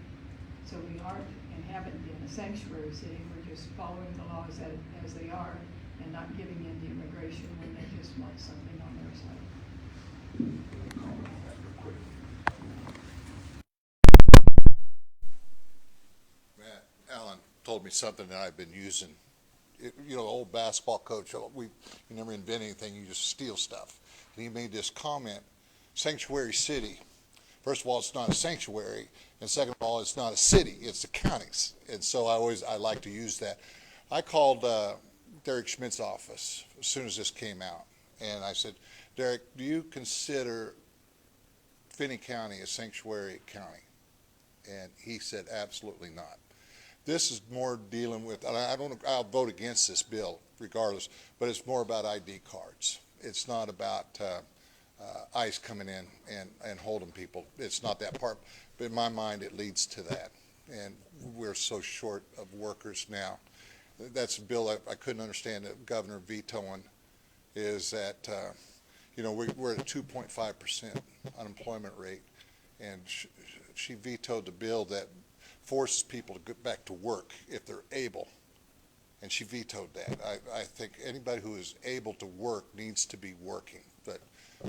So we aren't and haven't been a sanctuary city. We're just following the laws as they are and not giving in to immigration when they just want something on their side. Matt Allen told me something that I've been using. Old basketball coach, you never invent anything, you just steal stuff. And he made this comment, sanctuary city. First of all, it's not a sanctuary, and second of all, it's not a city, it's the counties. And so I like to use that. I called Derek Schmidt's office as soon as this came out, and I said, Derek, do you consider Finney County a sanctuary county? And he said, absolutely not. This is more dealing with, and I'll vote against this bill regardless, but it's more about ID cards. It's not about ICE coming in and holding people. It's not that part, but in my mind it leads to that. And we're so short of workers now. That's a bill I couldn't understand the governor vetoing, is that, we're at a 2.5% unemployment rate, and she vetoed the bill that forces people to get back to work if they're able, and she vetoed that. I think anybody who is able to work needs to be working, but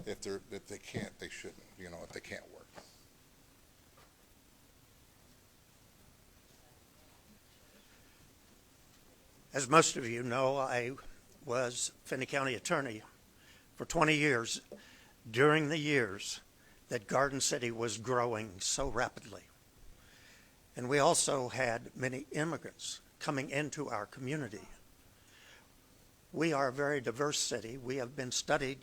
if they can't, they shouldn't, if they can't work. As most of you know, I was Finney County attorney for 20 years during the years that Garden City was growing so rapidly. And we also had many immigrants coming into our community. We are a very diverse city. We have been studied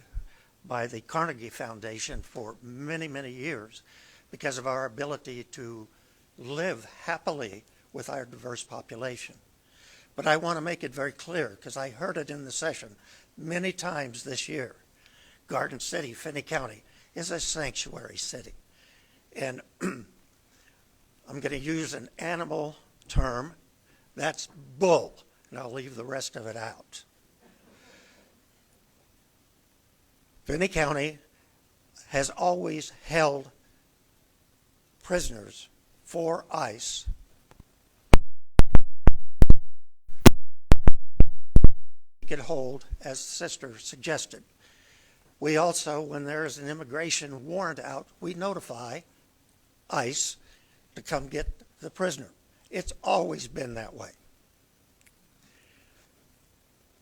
by the Carnegie Foundation for many, many years because of our ability to live happily with our diverse population. But I want to make it very clear, because I heard it in the session many times this year. Garden City, Finney County, is a sanctuary city. And I'm going to use an animal term. That's bull, and I'll leave the rest of it out. Finney County has always held prisoners for ICE could hold, as Sister suggested. We also, when there is an immigration warrant out, we notify ICE to come get the prisoner. It's always been that way.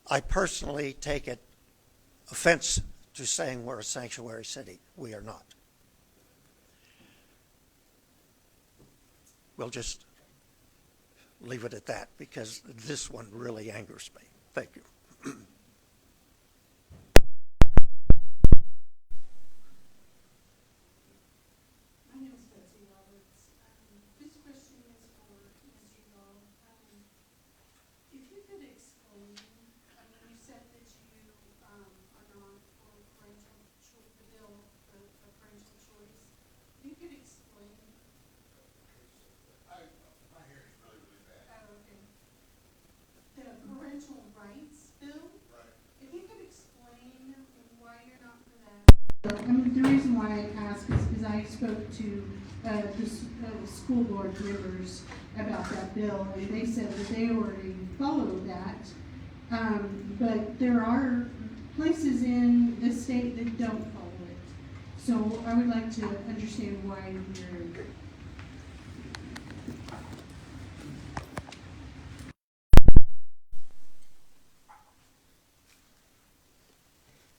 I personally take offense to saying we're a sanctuary city. We are not. We'll just leave it at that because this one really angers me. Thank you. My name is Betsy Roberts. This question is for Mr. Gall. If you could explain, you said that you are not for parental choice, the bill for parental choice. If you could explain. My hearing's really, really bad. Oh, okay. The parental rights bill? Right. If you could explain why you're not for that. The reason why I ask is because I spoke to the school board members about that bill, and they said that they already followed that. But there are places in the state that don't follow it. So I would like to understand why you're.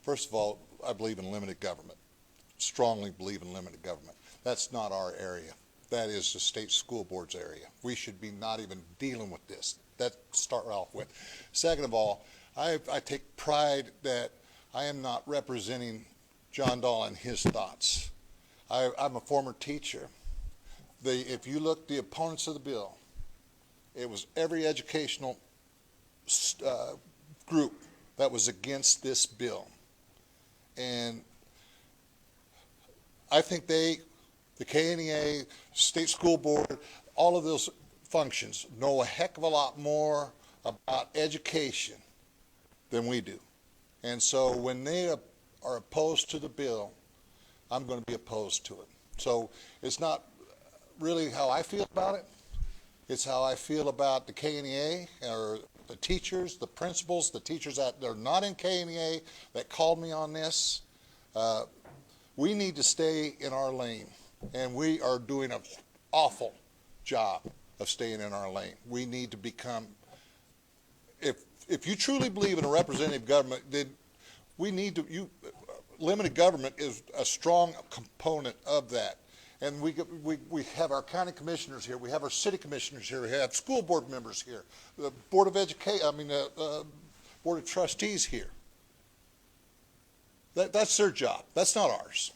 First of all, I believe in limited government, strongly believe in limited government. That's not our area. That is the state school board's area. We should be not even dealing with this. That start off with. Second of all, I take pride that I am not representing John Dahl and his thoughts. I'm a former teacher. If you look the opponents of the bill, it was every educational group that was against this bill. And I think the KNEA, State School Board, all of those functions know a heck of a lot more about education than we do. And so when they are opposed to the bill, I'm going to be opposed to it. So it's not really how I feel about it. It's how I feel about the KNEA or the teachers, the principals, the teachers that are not in KNEA that called me on this. We need to stay in our lane, and we are doing an awful job of staying in our lane. We need to become, if you truly believe in a representative government, then we need to, limited government is a strong component of that. And we have our county commissioners here, we have our city commissioners here, we have school board members here, the Board of Education, Board of Trustees here. That's their job. That's not ours.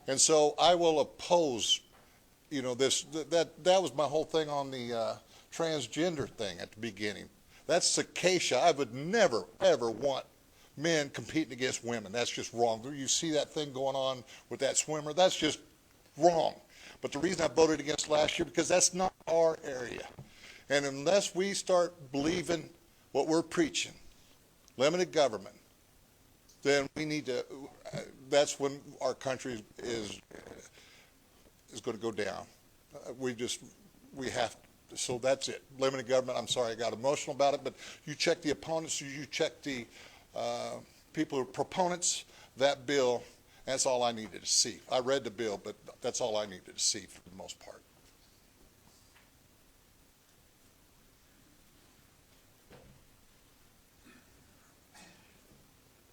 And so I will oppose, this. That was my whole thing on the transgender thing at the beginning. That's cicacia. I would never, ever want men competing against women. That's just wrong. You see that thing going on with that swimmer. That's just wrong. But the reason I voted against last year, because that's not our area. And unless we start believing what we're preaching, limited government, then we need to, that's when our country is going to go down. We have to, so that's it. Limited government, I'm sorry I got emotional about it, but you check the opponents, you check the people who are proponents, that bill, that's all I needed to see. I read the bill, but that's all I needed to see for the most part.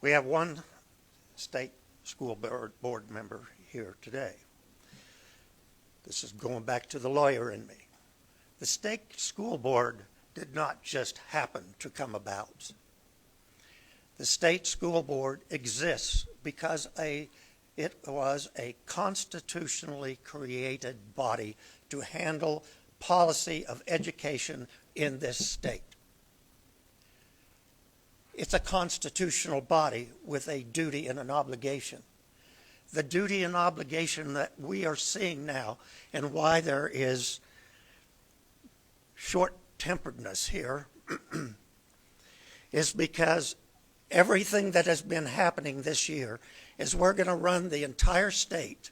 We have one state school board member here today. This is going back to the lawyer in me. The state school board did not just happen to come about. The state school board exists because it was a constitutionally created body to handle policy of education in this state. It's a constitutional body with a duty and an obligation. The duty and obligation that we are seeing now, and why there is short-temperedness here, is because everything that has been happening this year is we're going to run the entire state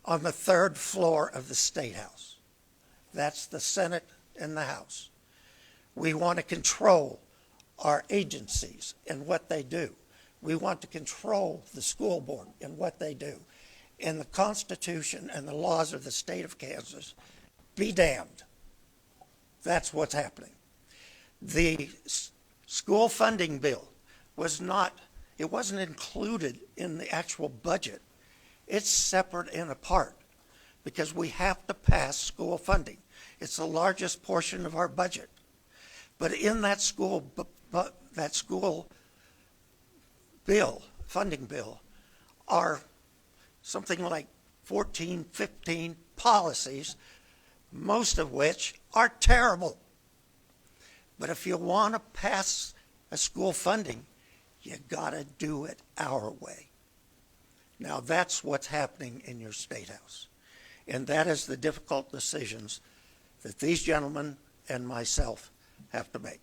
on the third floor of the State House. That's the Senate and the House. We want to control our agencies and what they do. We want to control the school board and what they do. And the Constitution and the laws of the state of Kansas be damned. That's what's happening. The school funding bill was not It wasn't included in the actual budget. It's separate and apart because we have to pass school funding. It's the largest portion of our budget. But in that school bill, funding bill, are something like 14, 15 policies, most of which are terrible. But if you want to pass a school funding, you got to do it our way. Now, that's what's happening in your State House. And that is the difficult decisions that these gentlemen and myself have to make.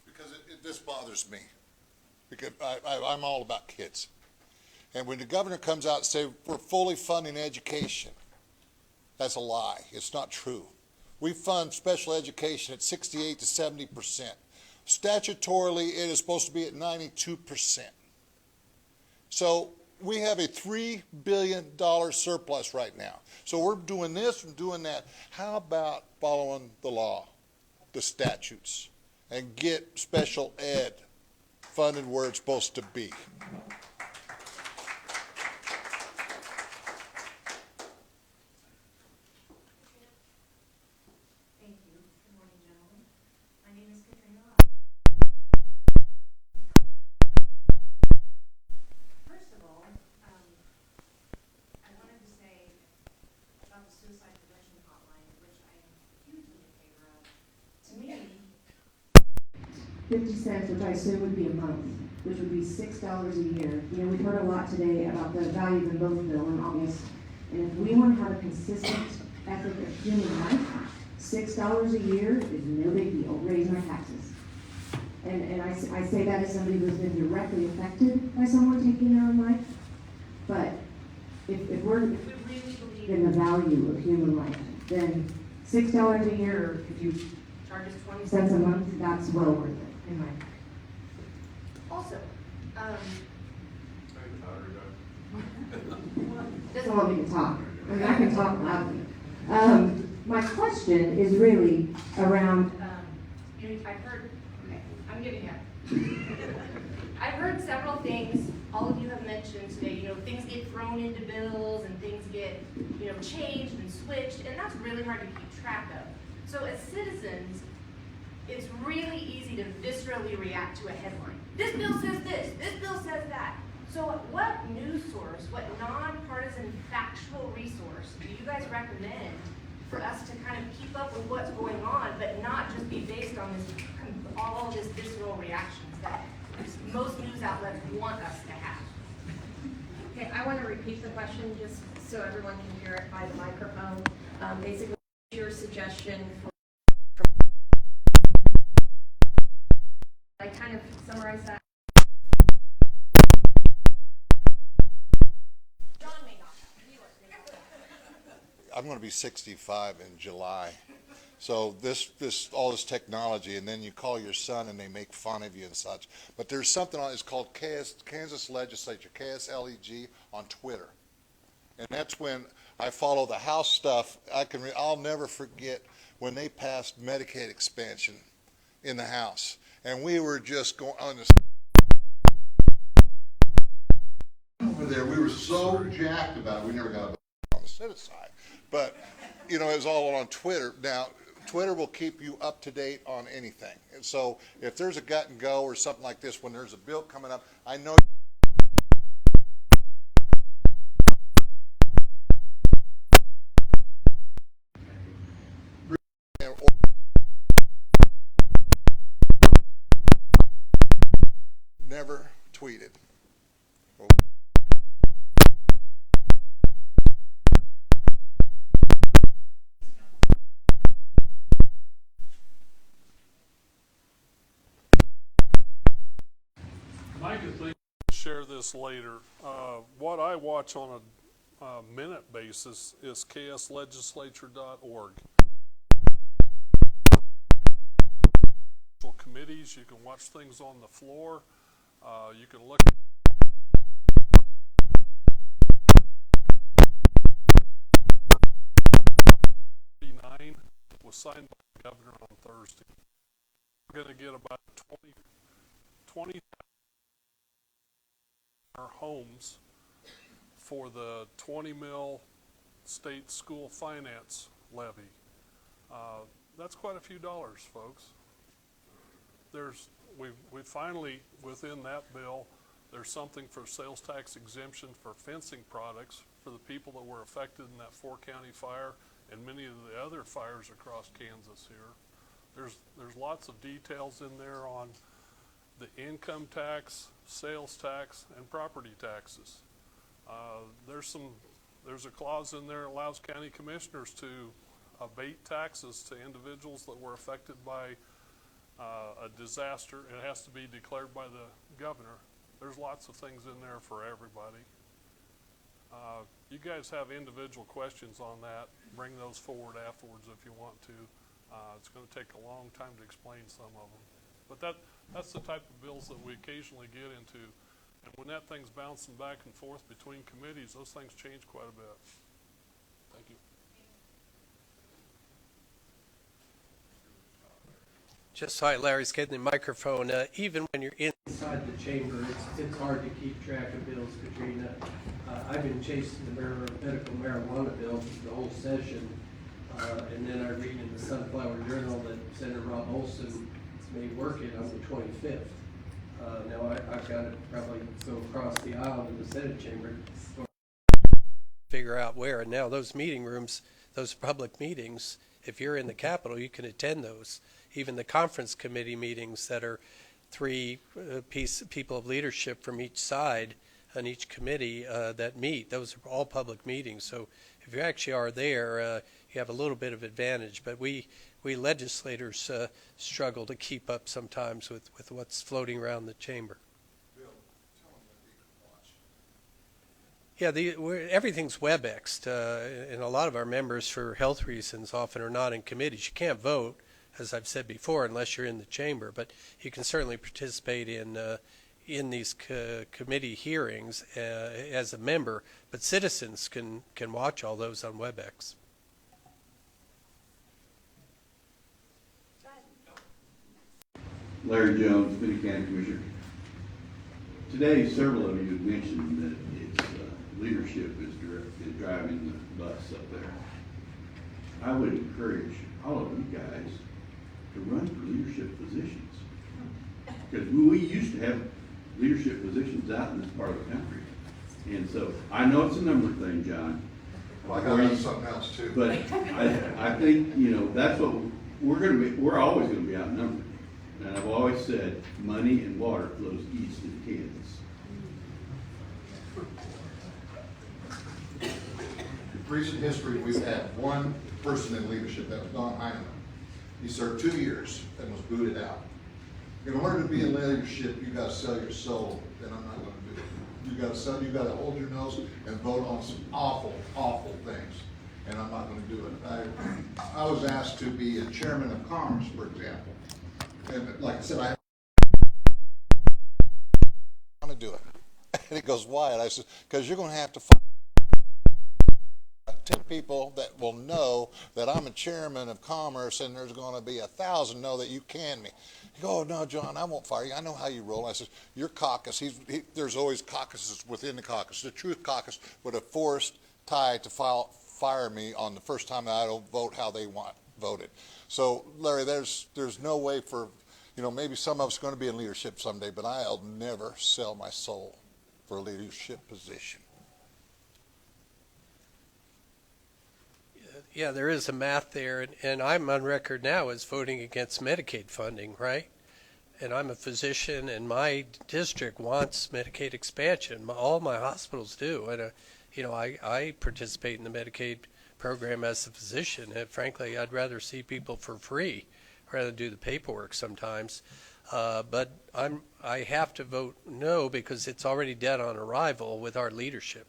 Because this bothers me, because I'm all about kids. And when the governor comes out and says, we're fully funding education, that's a lie. It's not true. We fund special education at 68 to 70%. Statutorily, it is supposed to be at 92%. So we have a $3 billion surplus right now. So we're doing this and doing that. How about following the law, the statutes, and get special ed funded where it's supposed to be? Thank you. Good morning, gentlemen. My name is Katrina Ross. First of all, I wanted to say about the suicide prevention hotline, which I am hugely in favor of. To me, 50 cents, which I assume would be a month, which would be $6 a year. You know, we've heard a lot today about the values in both Bill and August. And if we want to have a consistent ethic of human life, $6 a year is no big deal, raising our taxes. And I say that as somebody who's been directly affected by someone taking their own life. But if we really believe in the value of human life, then $6 a year, or if you charge us 20 cents a month, that's well worth it, in my opinion. also, Doesn't want me to talk. I mean, I can talk loudly. My question is really around, I've heard, okay, I'm getting it. I've heard several things, all of you have mentioned today, you know, things get thrown into bills and things get, you know, changed and switched, and that's really hard to keep track of. So as citizens, it's really easy to viscerally react to a headline. This bill says this bill says that. So what news source, what nonpartisan factual resource do you guys recommend for us to kind of keep up with what's going on, but not just be based on this, all this visceral reactions that most news outlets want us to have? Okay, I want to repeat the question just so everyone can hear it by the microphone. Basically, your suggestion for I kind of summarize that. John may not know. Viewers may not know. I'm going to be 65 in July. So all this technology, and then you call your son and they make fun of you and such. But there's something on, it's called Kansas Legislature, KSLEG, on Twitter. And that's when I follow the House stuff. I'll never forget when they passed Medicaid expansion in the House. And we were just going on this over there. We were so jacked about it. We never got a vote on the Senate side. But, you know, it was all on Twitter. Now, Twitter will keep you up to date on anything. And so if there's a gut and go or something like this, when there's a bill coming up, I know never tweeted. Mike is thinking to share this later. What I watch on a minute basis is kslegislature.org. Committees, you can watch things on the floor. You can look was signed by the governor on Thursday. We're going to get about 20 homes for the 20 mil state school finance levy. That's quite a few dollars, folks. We finally, within that bill, there's something for sales tax exemption for fencing products for the people that were affected in that 4-county fire and many of the other fires across Kansas here. There's lots of details in there on the income tax, sales tax, and property taxes. There's a clause in there that allows county commissioners to abate taxes to individuals that were affected by a disaster. It has to be declared by the governor. There's lots of things in there for everybody. You guys have individual questions on that, bring those forward afterwards if you want to. It's going to take a long time to explain some of them. But that's the type of bills that we occasionally get into. And when that thing's bouncing back and forth between committees, those things change quite a bit. Thank you. Just so Larry's getting the microphone. Even when you're inside the chamber, it's hard to keep track of bills, Katrina. I've been chasing the medical marijuana bill the whole session, and then I read in the Sunflower Journal that Senator Rob Olson may work it on the 25th. Now I've got to probably go across the aisle to the Senate chamber to figure out where. And now those meeting rooms, those public meetings, if you're in the Capitol, you can attend those. Even the conference committee meetings that are 3 people of leadership from each side on each committee that meet, those are all public meetings. So if you actually are there, you have a little bit of advantage. But we legislators struggle to keep up sometimes with what's floating around the chamber. Bill, tell them that we can watch. Yeah, everything's WebExed, and a lot of our members, for health reasons, often are not in committees. You can't vote, as I've said before, unless you're in the chamber, but you can certainly participate in these committee hearings as a member. But citizens can watch all those on WebEx. Larry Jones, Finney County Commissioner. Today, several of you have mentioned that it's leadership is driving the bus up there. I would encourage all of you guys to run for leadership positions. Because we used to have leadership positions out in this part of the country. And so, I know it's a number thing, John. Well, I got something else too. But I think, that's what we're always gonna be outnumbered. And I've always said, money and water flows east in Kansas. In recent history, we've had one person in leadership, that was Don Heineman. He served 2 years and was booted out. In order to be in leadership, you gotta sell your soul, and I'm not gonna do it. You gotta hold your nose and vote on some awful, awful things, and I'm not gonna do it. I was asked to be a chairman of Commerce, for example. And like I said, I want to do it. And he goes, why? And I said, because you're going to have to find 10 people that will know that I'm a chairman of Commerce, and there's going to be 1,000 know that you can me. He goes, oh, no, John, I won't fire you. I know how you roll. I said, your caucus, there's always caucuses within the caucus. The Truth Caucus would have forced Ty to fire me on the first time that I don't vote how they want voted. So, Larry, there's no way for, maybe some of us are going to be in leadership someday, but I'll never sell my soul for a leadership position. Yeah, there is a math there, and I'm on record now as voting against Medicaid funding, right? And I'm a physician, and my district wants Medicaid expansion. All my hospitals do, and I participate in the Medicaid program as a physician, and frankly, I'd rather see people for free rather than do the paperwork sometimes. But I have to vote no because it's already dead on arrival with our leadership.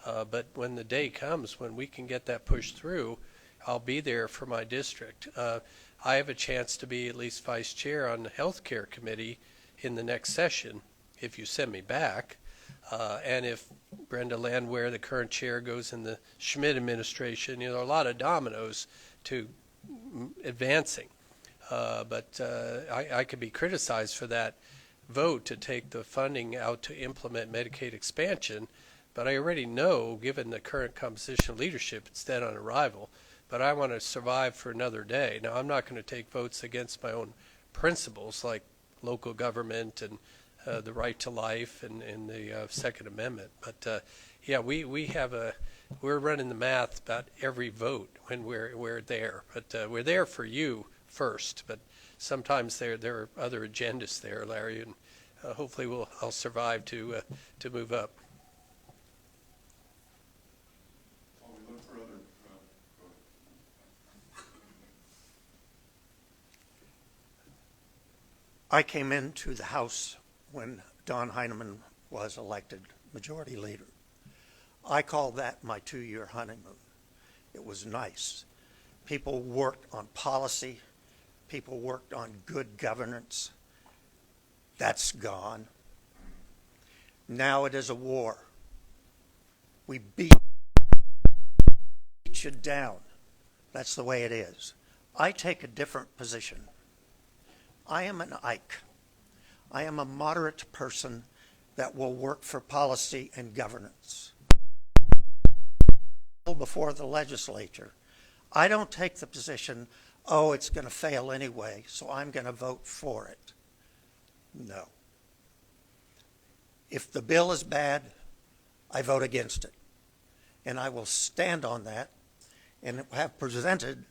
But when the day comes when we can get that pushed through, I'll be there for my district. I have a chance to be at least vice chair on the healthcare committee in the next session if you send me back. And if Brenda Landwehr, the current chair, goes in the Schmidt administration, there are a lot of dominoes to advancing. But I could be criticized for that vote to take the funding out to implement Medicaid expansion, but I already know, given the current composition of leadership, it's dead on arrival. But I want to survive for another day. Now, I'm not going to take votes against my own principles like local government and the right to life and the Second Amendment. But yeah, we're running the math about every vote when we're there. But we're there for you first. But sometimes there are other agendas there, Larry, and hopefully I'll survive to move up. While we look for other, go ahead. I came into the House when Don Heineman was elected Majority Leader. I call that my 2-year honeymoon. It was nice. People worked on policy. People worked on good governance. That's gone. Now it is a war. We beat you down. That's the way it is. I take a different position. I am an Ike. I am a moderate person that will work for policy and governance. Before the legislature, I don't take the position, oh, it's going to fail anyway, so I'm going to vote for it. No. If the bill is bad, I vote against it. And I will stand on that and have prevented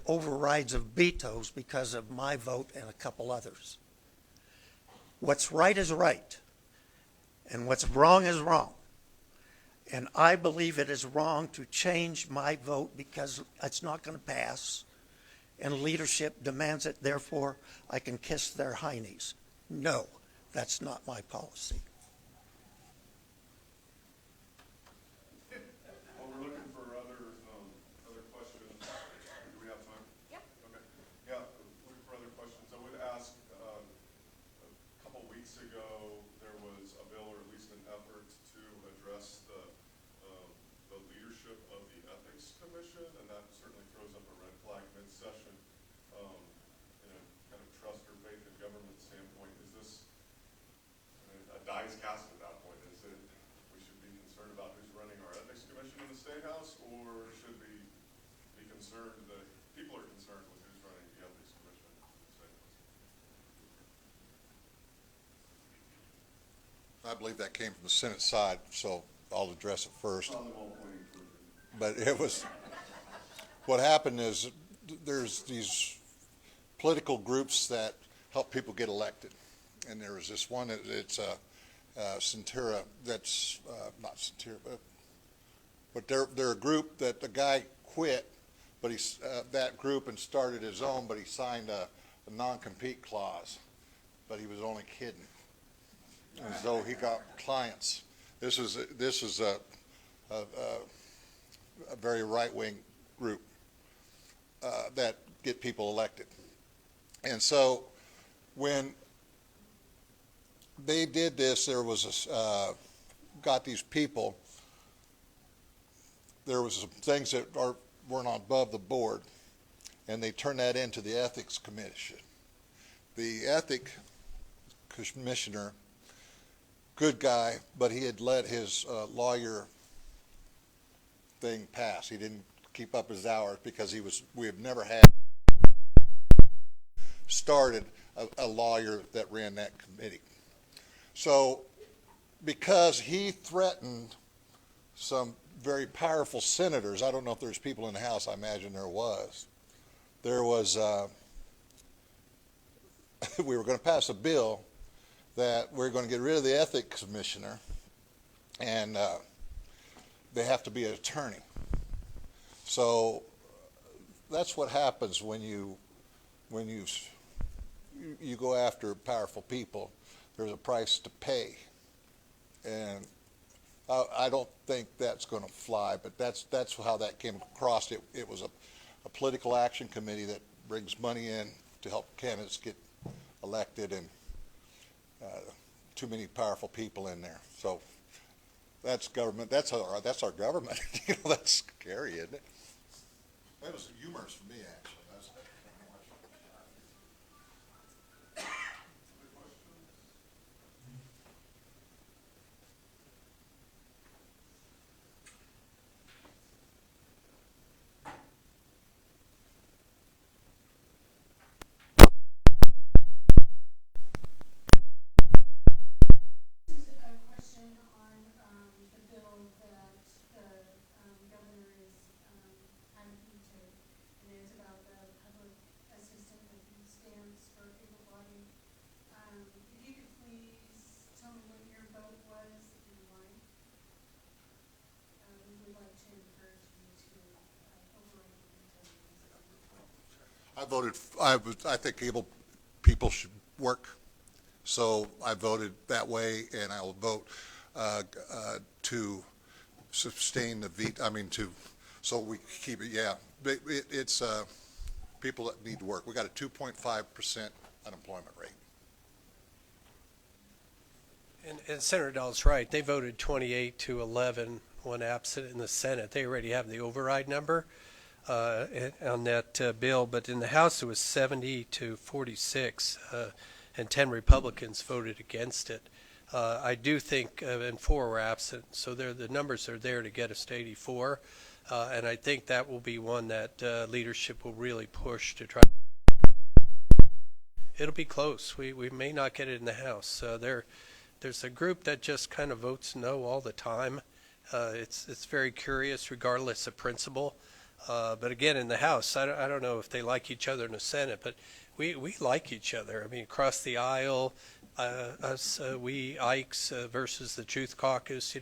overrides of vetoes because of my vote and a couple others. What's right is right, and what's wrong is wrong. And I believe it is wrong to change my vote because it's not going to pass, and leadership demands it, therefore I can kiss their heinies. No, that's not my policy. Well, we're looking for other questions. Do we have time? Yep. Okay. Yeah, looking for other questions. I would ask, a couple weeks ago, there was a bill, or at least an effort, to address the leadership of the Ethics Commission, and that certainly throws up a red flag mid-session. In a kind of trust or faith in government standpoint, is this a dice cast at that point? Is it we should be concerned about who's running our Ethics Commission in the State House, or should we be concerned that people are concerned with who's running the Ethics Commission in the State House? I believe that came from the Senate side, so I'll address it first. Well, they won't point for it. But it was, what happened is there's these political groups that help people get elected. And there was this one, it's Centura, that's not Centura, but they're a group that the guy quit, but he's that group and started his own, but he signed a non-compete clause, but he was only kidding. And so he got clients. This is a very right-wing group that get people elected. And so when they did this, there was got these people, there was some things that weren't above the board, and they turned that into the Ethics Commission. The Ethics Commissioner, good guy, but he had let his lawyer thing pass. He didn't keep up his hours because we have never had started a lawyer that ran that committee. So because he threatened some very powerful senators, I don't know if there's people in the House, I imagine there was we were going to pass a bill that we're going to get rid of the ethics commissioner, and they have to be an attorney. So that's what happens when you go after powerful people. There's a price to pay, and I don't think that's going to fly. But that's how that came across. It was a political action committee that brings money in to help candidates get elected, and too many powerful people in there. So that's government. That's our government. That's scary, isn't it? That was humorous for me, actually. That's, This is a question on, the bill that the, governor is, having vetoed, and it's about the public assistant with food stamps for able-bodied. If you could please tell me what your vote was and why. We would like to encourage you to, override the veto. I think able people should work, so I voted that way, and I will vote to sustain the veto, so we keep it, yeah. But it's people that need to work. We got a 2.5% unemployment rate. And Senator Dahl's right. They voted 28-11, one absent in the Senate. They already have the override number on that bill. But in the House, it was 70-46, and 10 Republicans voted against it. I do think, and 4 were absent, so the numbers are there to get us to 84. And I think that will be one that leadership will really push to try. It'll be close. We may not get it in the House. There's a group that just kind of votes no all the time. It's very curious, regardless of principle. But again, in the House, I don't know if they like each other in the Senate, but we like each other. I mean, across the aisle, we Ikes versus the Truth Caucus,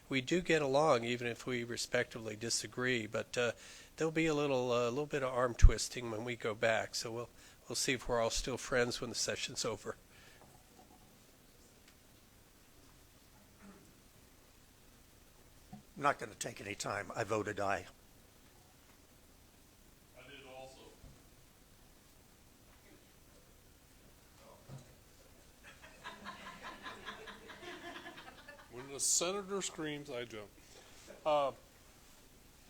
we do get along, even if we respectively disagree. But there'll be a little bit of arm twisting when we go back. So we'll see if we're all still friends when the session's over. I'm not going to take any time. I voted aye. I did also. When the senator screams, I jump.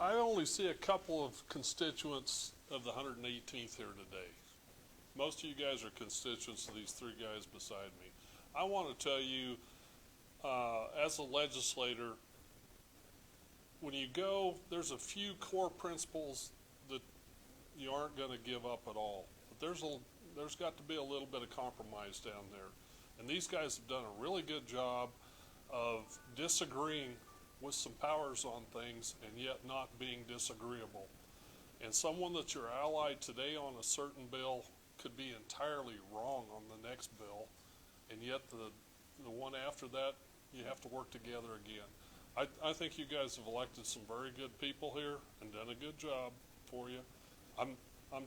I only see a couple of constituents of the 118th here today. Most of you guys are constituents of these 3 guys beside me. I want to tell you, as a legislator, when you go, there's a few core principles that you aren't going to give up at all. But there's got to be a little bit of compromise down there. And these guys have done a really good job of disagreeing with some powers on things and yet not being disagreeable. And someone that's your ally today on a certain bill could be entirely wrong on the next bill, and yet the one after that, you have to work together again. I think you guys have elected some very good people here and done a good job for you. I'm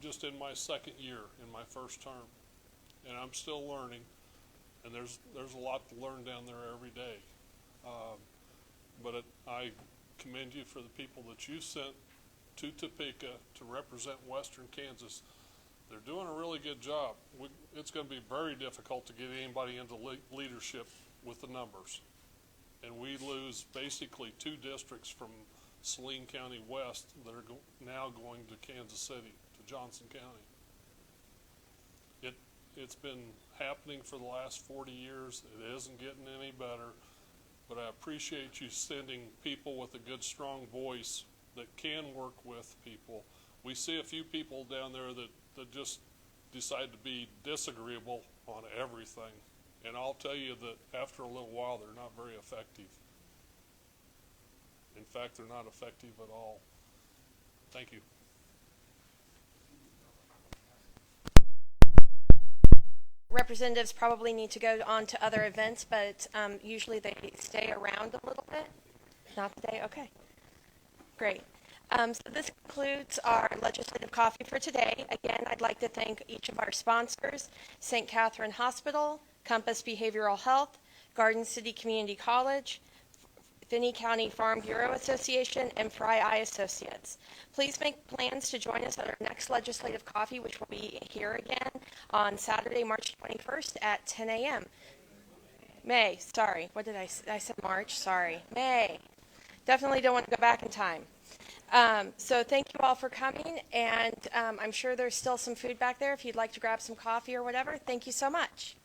just in my 2nd year, in my 1st term, and I'm still learning, and there's a lot to learn down there every day. But I commend you for the people that you sent to Topeka to represent Western Kansas. They're doing a really good job. It's going to be very difficult to get anybody into leadership with the numbers. And we lose basically 2 districts from Saline County West that are now going to Kansas City, to Johnson County. It's been happening for the last 40 years. It isn't getting any better. But I appreciate you sending people with a good, strong voice that can work with people. We see a few people down there that just decide to be disagreeable on everything. And I'll tell you that after a little while, they're not very effective. In fact, they're not effective at all. Thank you. Representatives probably need to go on to other events, but usually they stay around a little bit. Not today? Okay. Great. So this concludes our legislative coffee for today. Again, I'd like to thank each of our sponsors, St. Catherine Hospital, Compass Behavioral Health, Garden City Community College, Finney County Farm Bureau Association, and Fry Eye Associates. Please make plans to join us at our next legislative coffee, which will be here again on Saturday, March 21st at 10 a.m. May, sorry. What did I said March, sorry. May. Definitely don't want to go back in time. So thank you all for coming, and I'm sure there's still some food back there if you'd like to grab some coffee or whatever. Thank you so much.